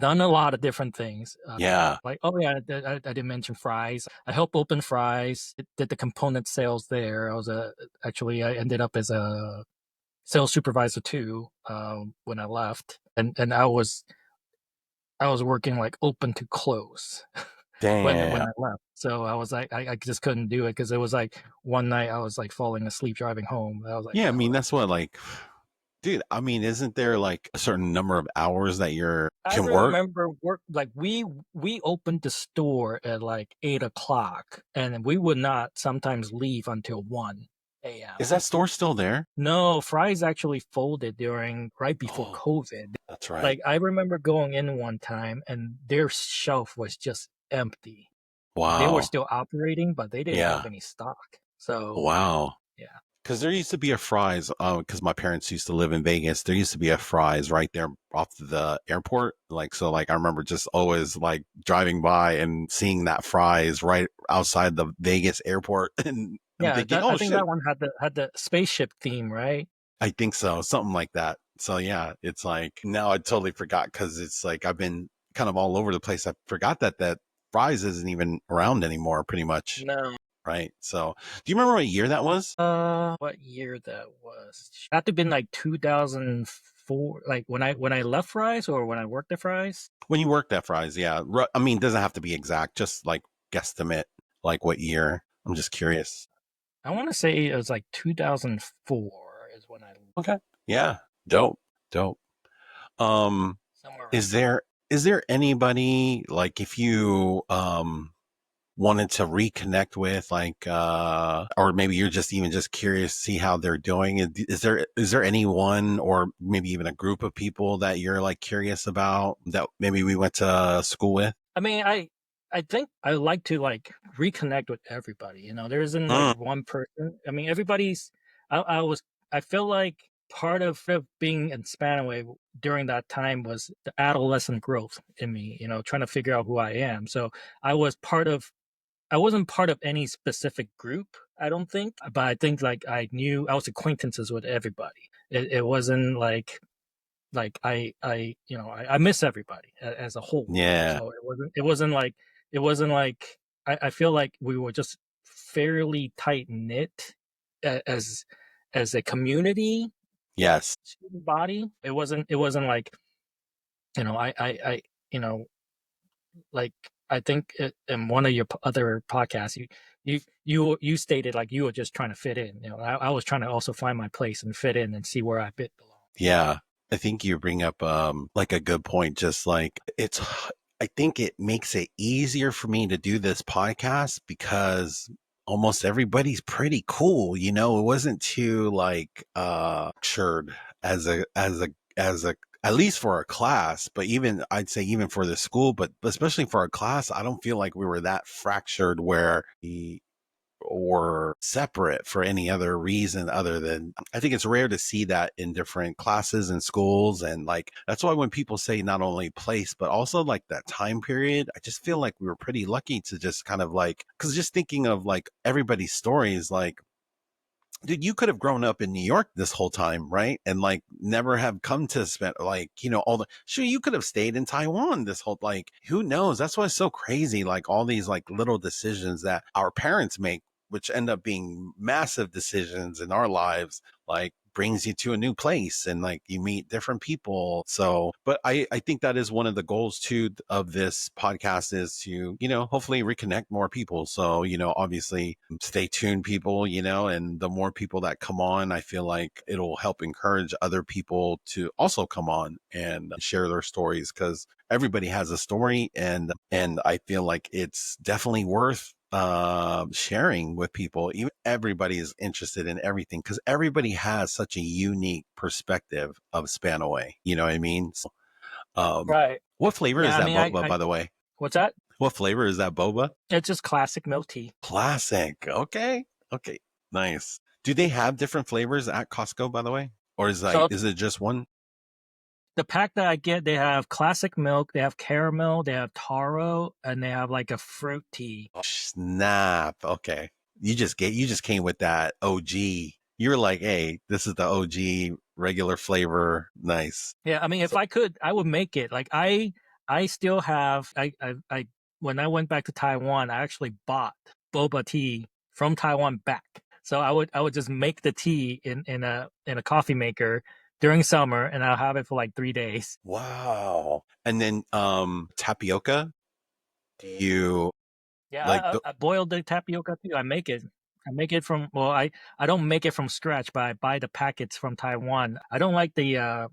a lot of different things. Yeah. Like, oh yeah, I didn't mention fries. I helped open fries. Did the component sales there. I ended up as a sales supervisor too, when I left, and I was working like open to close when Damn. I left. So I was like, I just couldn't do it because it was like one night I was like falling asleep driving home. I was like, Yeah, I oh, mean that's what like dude, I mean, isn't there like a certain number of hours that you're I can work? remember work like we opened the store at like 8 o'clock, and we would not sometimes leave until 1 a.m. Is that store still there? No, Fry's actually folded during right before Oh, COVID. that's right. Like I remember going in one time and their shelf was just empty. They were Wow. still operating, but they didn't have Yeah. any stock. So Wow. yeah. Because there used to be a Fry's, because my parents used to live in Vegas. There used to be a Fry's right there off the airport. Like, so like I remember just always like driving by and seeing that Fry's right outside the Vegas airport. And I'm Yeah, thinking, I oh think shit, that one had the spaceship theme, right? I think so. Something like that. So yeah, it's like now I totally forgot because it's like I've been kind of all over the place. I forgot that Fry's isn't even around anymore, pretty much. No. Right. So do you remember what year that was? What year that was? Had to been like 2004, like when I left Fry's or when I worked at Fry's. When you worked at Fry's, yeah. I mean, it doesn't have to be exact, just like guesstimate, like what year. I'm just curious. I want to say it was like 2004 is when I Okay. Yeah. Dope. Dope. Um, somewhere around is there. there anybody like if you wanted to reconnect with like or maybe you're just even just curious to see how they're doing, is there anyone or maybe even a group of people that you're like curious about that maybe we went to school with? I mean, I think I like to like reconnect with everybody. There isn't like Mm, one person. I mean, everybody's. I feel like part of being in Spanaway during that time was the adolescent growth in me. Trying to figure out who I am. So I was part of. I wasn't part of any specific group. I don't think, but I think like I was acquaintances with everybody. It wasn't like I miss everybody as a whole. yeah. So it wasn't like I feel like we were just fairly tight knit as a community, like Yes. student body. It wasn't like I you know like I think in one of your other podcasts you stated like you were just trying to fit in. I was trying to also find my place and fit in and see where I fit belong. Yeah. I think you bring up like a good point. Just like I think it makes it easier for me to do this podcast because almost everybody's pretty cool. It wasn't too like structured as a at least for our class, but even I'd say even for the school, but especially for our class, I don't feel like we were that fractured where we or separate for any other reason other than I think it's rare to see that in different classes and schools. And like, that's why when people say not only place, but also like that time period, I just feel like we were pretty lucky to just kind of like, cause just thinking of like everybody's stories, like, dude, you could have grown up in New York this whole time, right? And like never have come to spend like, all the sure you could have stayed in Taiwan this whole like who knows? That's why it's so crazy. Like all these like little decisions that our parents make, which end up being massive decisions in our lives, like brings you to a new place and like you meet different people. So, but I think that is one of the goals too of this podcast is to, hopefully reconnect more people. So, obviously stay tuned people, and the more people that come on, I feel like it'll help encourage other people to also come on and share their stories because everybody has a story and I feel like it's definitely worth sharing with people. Even everybody is interested in everything because everybody has such a unique perspective of Spanaway. You know what I mean? So, Right. what flavor is Yeah, I that mean, boba, by the way? what's that? What flavor is that boba? It's just classic milk tea. Classic. Okay. Okay. Nice. Do they have different flavors at Costco, by the way? Or So is it just one? the pack that I get, they have classic milk, they have caramel, they have taro, and they have like a fruit tea. Oh, snap. Okay. You just came with that OG. You're like, hey, this is the OG regular flavor. Nice. Yeah, I mean, if So, I could, I would make it. Like I still have. I when I went back to Taiwan, I actually bought boba tea from Taiwan back. So I would just make the tea in a coffee maker during summer, and I'll have it for like 3 days. wow. And then tapioca. Do you Yeah, like the I boiled the tapioca too. I make it. I make it from well, I don't make it from scratch, but I buy the packets from Taiwan. I don't like the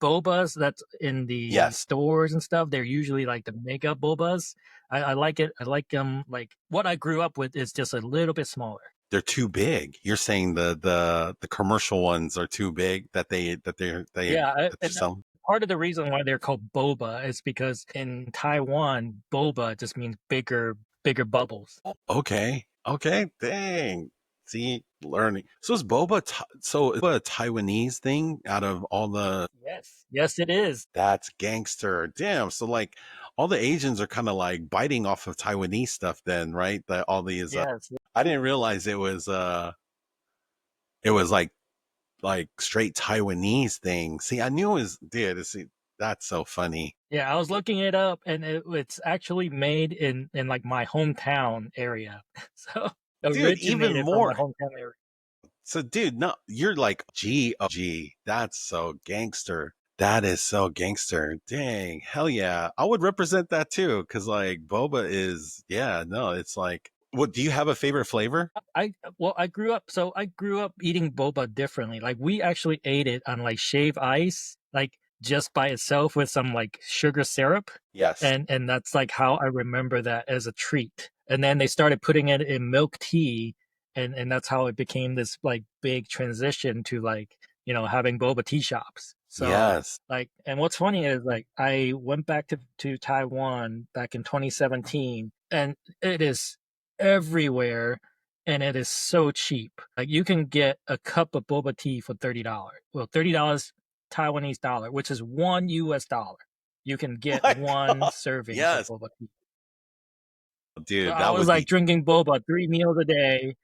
bobas that's in the yes, stores and stuff. They're usually like the mega bobas. I like it. I like them. Like what I grew up with is just a little bit smaller. they're too big. You're saying the commercial ones are too big that they Yeah, that you and sell. part of the reason why they're called boba is because in Taiwan, boba just means bigger bubbles. Okay. Okay. Dang. See, learning. So is boba so is boba a Taiwanese thing out of all the Yes, yes, it is. that's gangster. Damn. So like all the Asians are kind of like biting off of Taiwanese stuff then, right? That all these Yes, I didn't realize it was like straight Taiwanese thing. See, I knew it was dude, see, that's so funny. yeah, I was looking it up, and it's actually made in like my hometown area. So Dude, even originated from my more. hometown area. So, dude, no, you're like G. That's so gangster. That is so gangster. Dang, hell yeah. I would represent that too. Cause like boba is, yeah, no, it's like, what do you have a favorite flavor? I grew up eating boba differently. Like we actually ate it on like shave ice, like just by itself with some like sugar syrup, Yes. and that's like how I remember that as a treat. And then they started putting it in milk tea, and that's how it became this like big transition to like having boba tea shops. So Yes. like, and what's funny is like I went back to Taiwan back in 2017, and it is everywhere, and it is so cheap. Like you can get a cup of boba tea for $30. Well, $30 Taiwanese dollar, which is $1. You can get My one God. serving of Yes. boba tea. So Dude, I that was would like be, drinking boba 3 meals a day,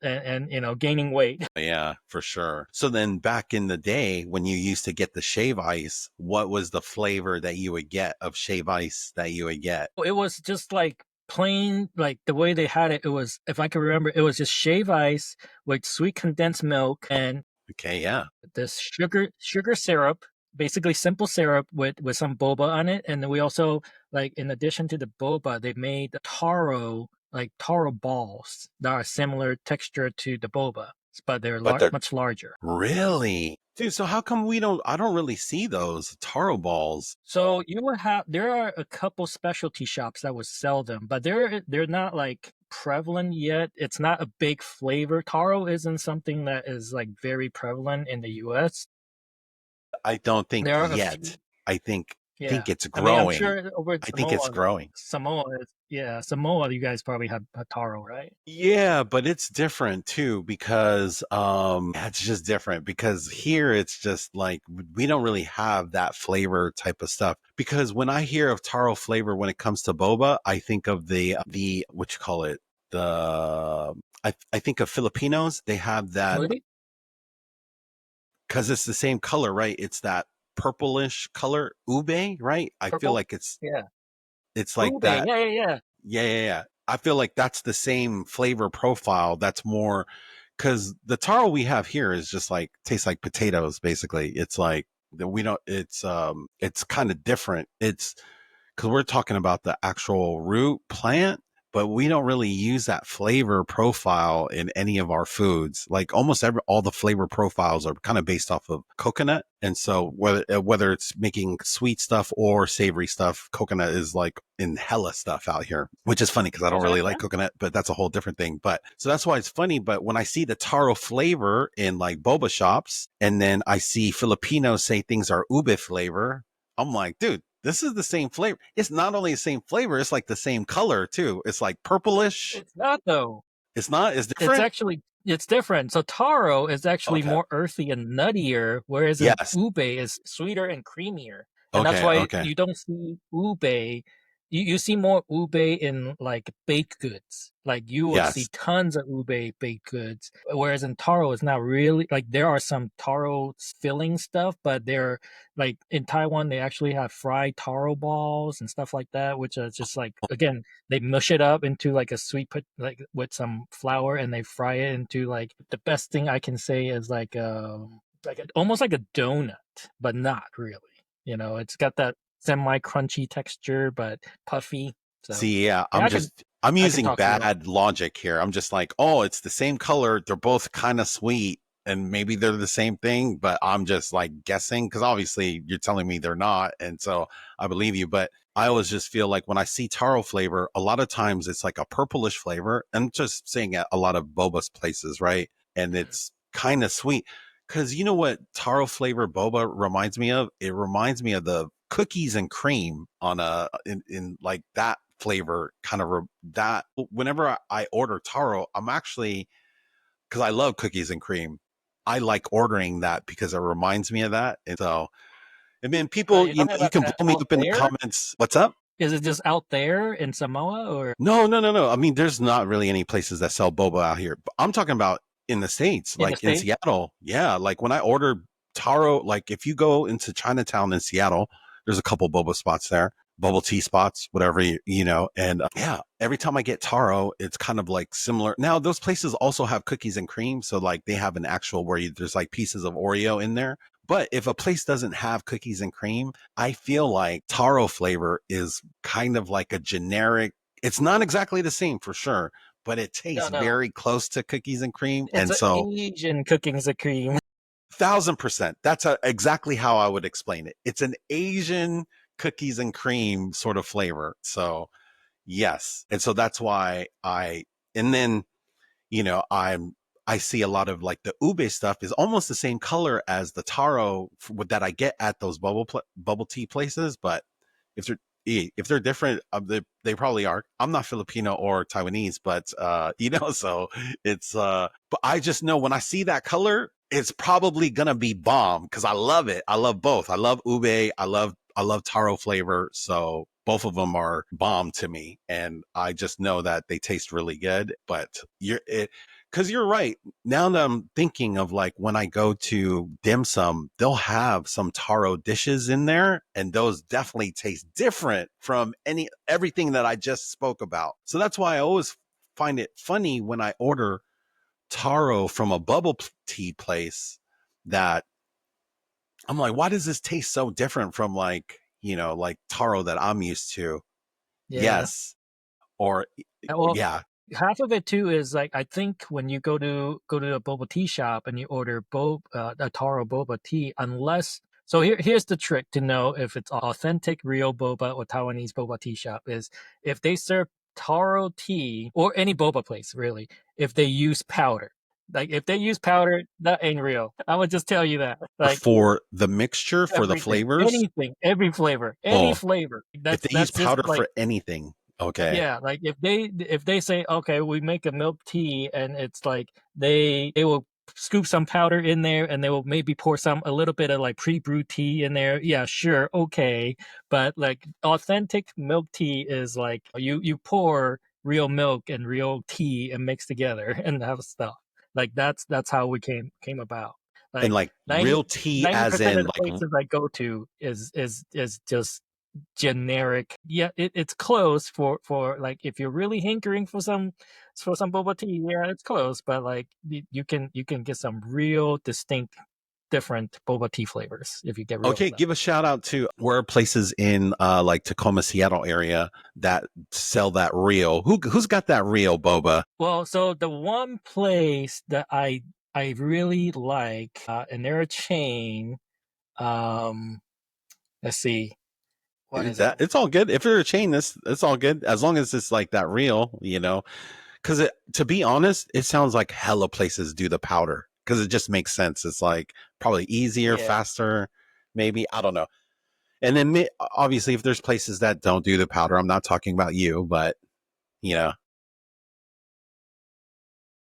and gaining weight. yeah, for sure. So then back in the day when you used to get the shave ice, what was the flavor that you would get of shave ice that you would get? It was just like plain, like the way they had it. It was, if I can remember, it was just shave ice with sweet condensed milk and Okay. Yeah. this sugar syrup, basically simple syrup with some boba on it. And then we also, like, in addition to the boba, they made taro balls that are similar texture to the boba, but they're But they're much larger. really? Dude, so how come I don't really see those taro balls. So you will have there are a couple specialty shops that would sell them, but they're not like prevalent yet. It's not a big flavor. Taro isn't something that is like very prevalent in the US. I don't think There are a few. yet. I Yeah. think it's I mean, I'm growing. sure over in I think it's growing. Samoa, you guys probably have taro, right? Yeah, but it's different too because it's just different because here it's just like we don't really have that flavor type of stuff. Because when I hear of taro flavor when it comes to boba, I think of the what you call it? The I think of Filipinos, they have that Really? because it's the same color, right? It's that purplish color, ube, right? I feel Purple? like Yeah. it's like Ube. that. Yeah, yeah, yeah. Yeah. I feel like that's the same flavor profile. That's more because the taro we have here is just like tastes like potatoes. Basically, it's like we don't. It's kind of different. It's because we're talking about the actual root plant, but we don't really use that flavor profile in any of our foods. Like almost all the flavor profiles are kind of based off of coconut. And so whether it's making sweet stuff or savory stuff, coconut is like in hella stuff out here, which is funny because I don't Okay, really yeah. like coconut, but that's a whole different thing. But so that's why it's funny. But when I see the taro flavor in like boba shops, and then I see Filipinos say things are ube flavor, I'm like, dude, this is the same flavor. It's not only the same flavor, it's like the same color too. It's like purplish. It's not though. It's not, it's It's different. actually it's different. So taro is actually Okay. more earthy and nuttier, whereas an Yes. ube is sweeter and creamier. And that's Okay. why Okay. you don't see ube you see more ube in like baked goods. Like you will see Yes. tons of ube baked goods, whereas in taro it's not really like there are some taro filling stuff, but they're like in Taiwan they actually have fried taro balls and stuff like that, which are just like again they mush it up into like a sweet put like with some flour and they fry it into like the best thing I can say is like almost like a donut, but not really. You know, it's got that semi crunchy texture, but puffy. So See, yeah, yeah, I'm I can using talk to you about bad logic here. I'm just like, oh, it's the same color. They're both kind of sweet and maybe they're the same thing, but I'm just like guessing because obviously you're telling me they're not. And so I believe you. But I always just feel like when I see taro flavor, a lot of times it's like a purplish flavor. I'm just saying at a lot of boba places, right? And that. it's kind of sweet. Because you know what taro flavor boba reminds me of? It reminds me of the cookies and cream on in like that flavor kind of that whenever I order taro, I'm actually because I love cookies and cream. I like ordering that because it reminds me of that. And so, and then people, You're talking you about can that blow me out up in the there? comments. What's up? Is it just out there in Samoa or No, no, no, no. I mean, there's not really any places that sell boba out here. But I'm talking about in the States, in the like in States? Seattle. Yeah. Like when I order taro, like if you go into Chinatown in Seattle, there's a couple boba spots there, bubble tea spots, whatever, you know. And yeah, every time I get taro, it's kind of like similar. Now, those places also have cookies and cream. So like they have an actual where there's like pieces of Oreo in there. But if a place doesn't have cookies and cream, I feel like taro flavor is kind of like a generic. It's not exactly the same for sure, but it No, tastes no. very close to cookies and cream. It's And an so, Asian cooking the cream. 1000%, that's exactly how I would explain it. It's an Asian cookies and cream sort of flavor. So, yes. And so that's why and then, you know, I see a lot of like the ube stuff is almost the same color as the taro that I get at those bubble tea places. But if they're if they're different, they probably are. I'm not Filipino or Taiwanese, but you know, so it's but I just know when I see that color, it's probably gonna be bomb because I love it. I love both. I love ube. I love taro flavor. So both of them are bomb to me, and I just know that they taste really good. But because you're right. Now that I'm thinking of like when I go to dim sum, they'll have some taro dishes in there, and those definitely taste different from everything that I just spoke about. So that's why I always find it funny when I order taro from a bubble tea place that I'm like, why does this taste so different from like, you know, like taro that I'm used to? Yeah. Yes. Or Well, yeah, half of it too is like I think when you go to a boba tea shop and you order a taro boba tea, unless so here's the trick to know if it's authentic real boba or Taiwanese boba tea shop is if they serve taro tea or any boba place really, if they use powder. Like if they use powder, that ain't real. I would just tell you that. Like for the mixture for the everything, flavors. anything, every flavor, any Oh, flavor. if That's they use that's just powder like for anything. Okay. yeah, like if they say, okay, we make a milk tea and it's like they will scoop some powder in there and they will maybe pour a little bit of like pre-brewed tea in there. Yeah, sure, okay. But like authentic milk tea is like you pour real milk and real tea and mix together and have stuff. Like that's how we came about. And Like like 90 real tea ninety as percent of in the like places I go to is just generic. Yeah, it's close for like if you're really hankering for some boba tea. Yeah, it's close, but like you can get some real distinct different boba tea flavors if you get real okay, stuff. give a shout out to where are places in like Tacoma, Seattle area that sell that real. Who's got that real boba? Well, so the one place that I really like, and they're a chain. Um, let's see, what is it? That it's all good. If they're a chain, this it's all good as long as it's like that real, you know. Because to be honest, it sounds like hella places do the powder because it just makes sense. It's like probably easier, Yeah, faster, maybe I don't know. And then obviously, if there's places that don't do the powder, I'm not talking about you, but you know,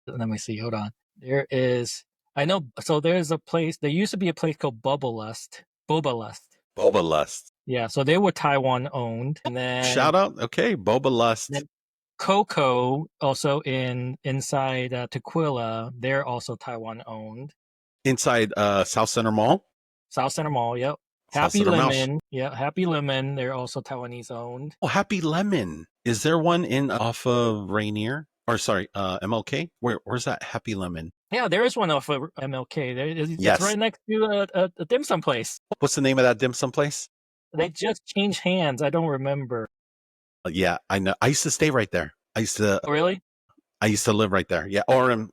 let me see. Hold on. There is. I know. So there's a place. There used to be a place called Bubble Lust. Boba Lust. boba lust. Yeah, so they were Taiwan owned, and then Shout out. Okay. Boba Lust. then Coco also inside Tequila, they're also Taiwan owned. Inside South Center Mall. South Center Mall, yep. South Happy Center Mall. Lemon, yeah, Happy Lemon, they're also Taiwanese owned. Oh, Happy Lemon. Is there one in off of Rainier? Or sorry, MLK? Where's that Happy Lemon? Yeah, there is one off of MLK. It's Yes. right next to a dim sum place. What's the name of that dim sum place? They just changed hands. I don't remember. Yeah, I know. I used to stay right there. Oh, really? I used to live right there. Yeah. Or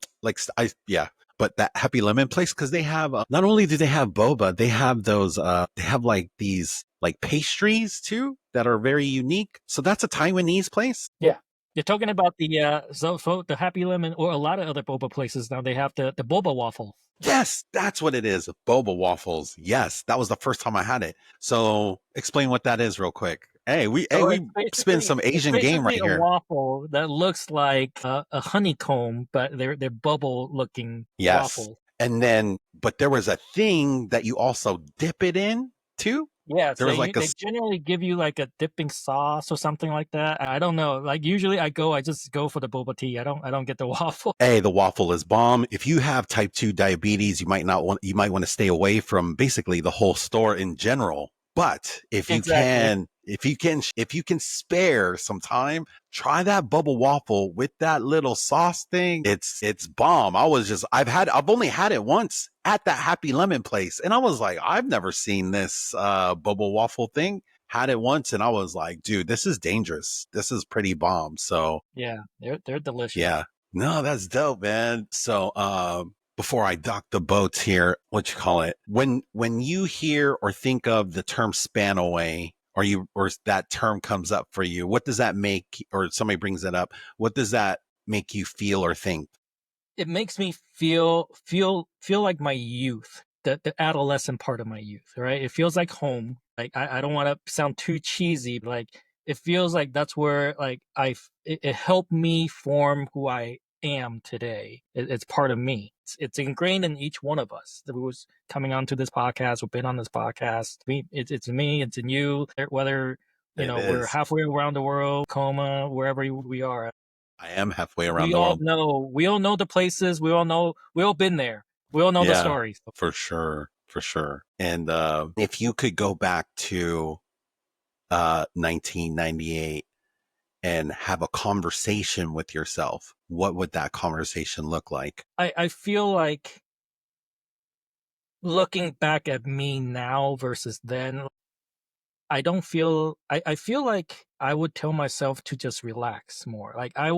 yeah. But that Happy Lemon place, because they have, not only do they have boba, they have those, they have like these like pastries too that are very unique. So that's a Taiwanese place. Yeah. You're talking about the so the Happy Lemon, or a lot of other boba places now. They have the Boba waffle. Yes, that's what it is. Boba waffles. Yes, that was the first time I had it. So explain what that is real quick. Hey, we spin some Asian game right here. A waffle that looks like a honeycomb, but they're bubble looking waffles. And then, but there was a thing that you also dip it in too. Yeah, there was they generally give you like a dipping sauce or something like that. I don't know. Like usually I just go for the boba tea. I don't get the waffle. Hey, the waffle is bomb. If you have type 2 diabetes, you might want to stay away from basically the whole store in general. But if you can spare some time, try that bubble waffle with that little sauce thing. It's bomb. I've only had it once at that Happy Lemon place. And I was like, I've never seen this bubble waffle thing. Had it once and I was like, dude, this is dangerous. This is pretty bomb. So yeah, they're delicious. Yeah. No, that's dope, man. So before I dock the boats here, what you call it? When you hear or think of the term Spanaway, or that term comes up for you, what does that make, or somebody brings it up, what does that make you feel or think? It makes me feel like my youth, the adolescent part of my youth, right? It feels like home. Like I don't want to sound too cheesy, but like it feels like that's where like it helped me form who I am today. It's part of me. It's ingrained in each one of us that was coming onto this podcast or been on this podcast. It's me, it's in you, whether we're halfway around the world, coma, wherever we are. I am halfway around the world. We all know the places. We all been there. We all know the stories. For sure. And if you could go back to 1998 and have a conversation with yourself, what would that conversation look like? I feel like looking back at me now versus then, I feel like I would tell myself to just relax more. Like I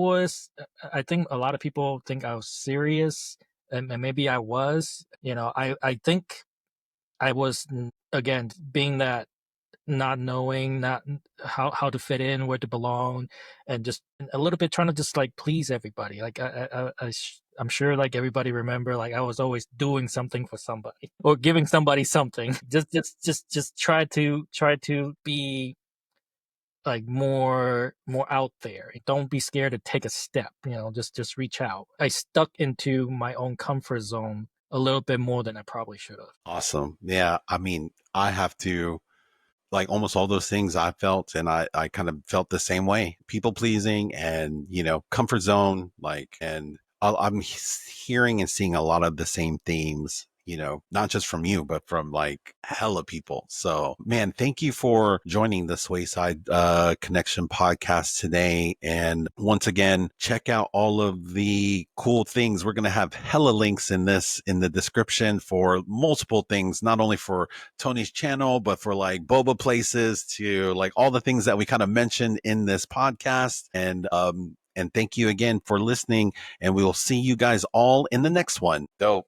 think a lot of people think I was serious, and maybe I was. I think I was, again, being that not knowing not how to fit in, where to belong, and just a little bit trying to just like please everybody. Like I'm sure like everybody remember, like I was always doing something for somebody or giving somebody something. Just try to be like more out there. Don't be scared to take a step. Just reach out. I stuck into my own comfort zone a little bit more than I probably should have. Awesome. Yeah. I mean, I have to, like almost all those things I felt, and I kind of felt the same way. People pleasing and, comfort zone, and I'm hearing and seeing a lot of the same themes, not just from you, but from like hella people. So man, thank you for joining the SwaySide Connection Podcast today. And once again, check out all of the cool things. We're going to have hella links in the description for multiple things, not only for Tony's channel, but for like boba places, to like all the things that we kind of mentioned in this podcast. And thank you again for listening, and we will see you guys all in the next one. Dope.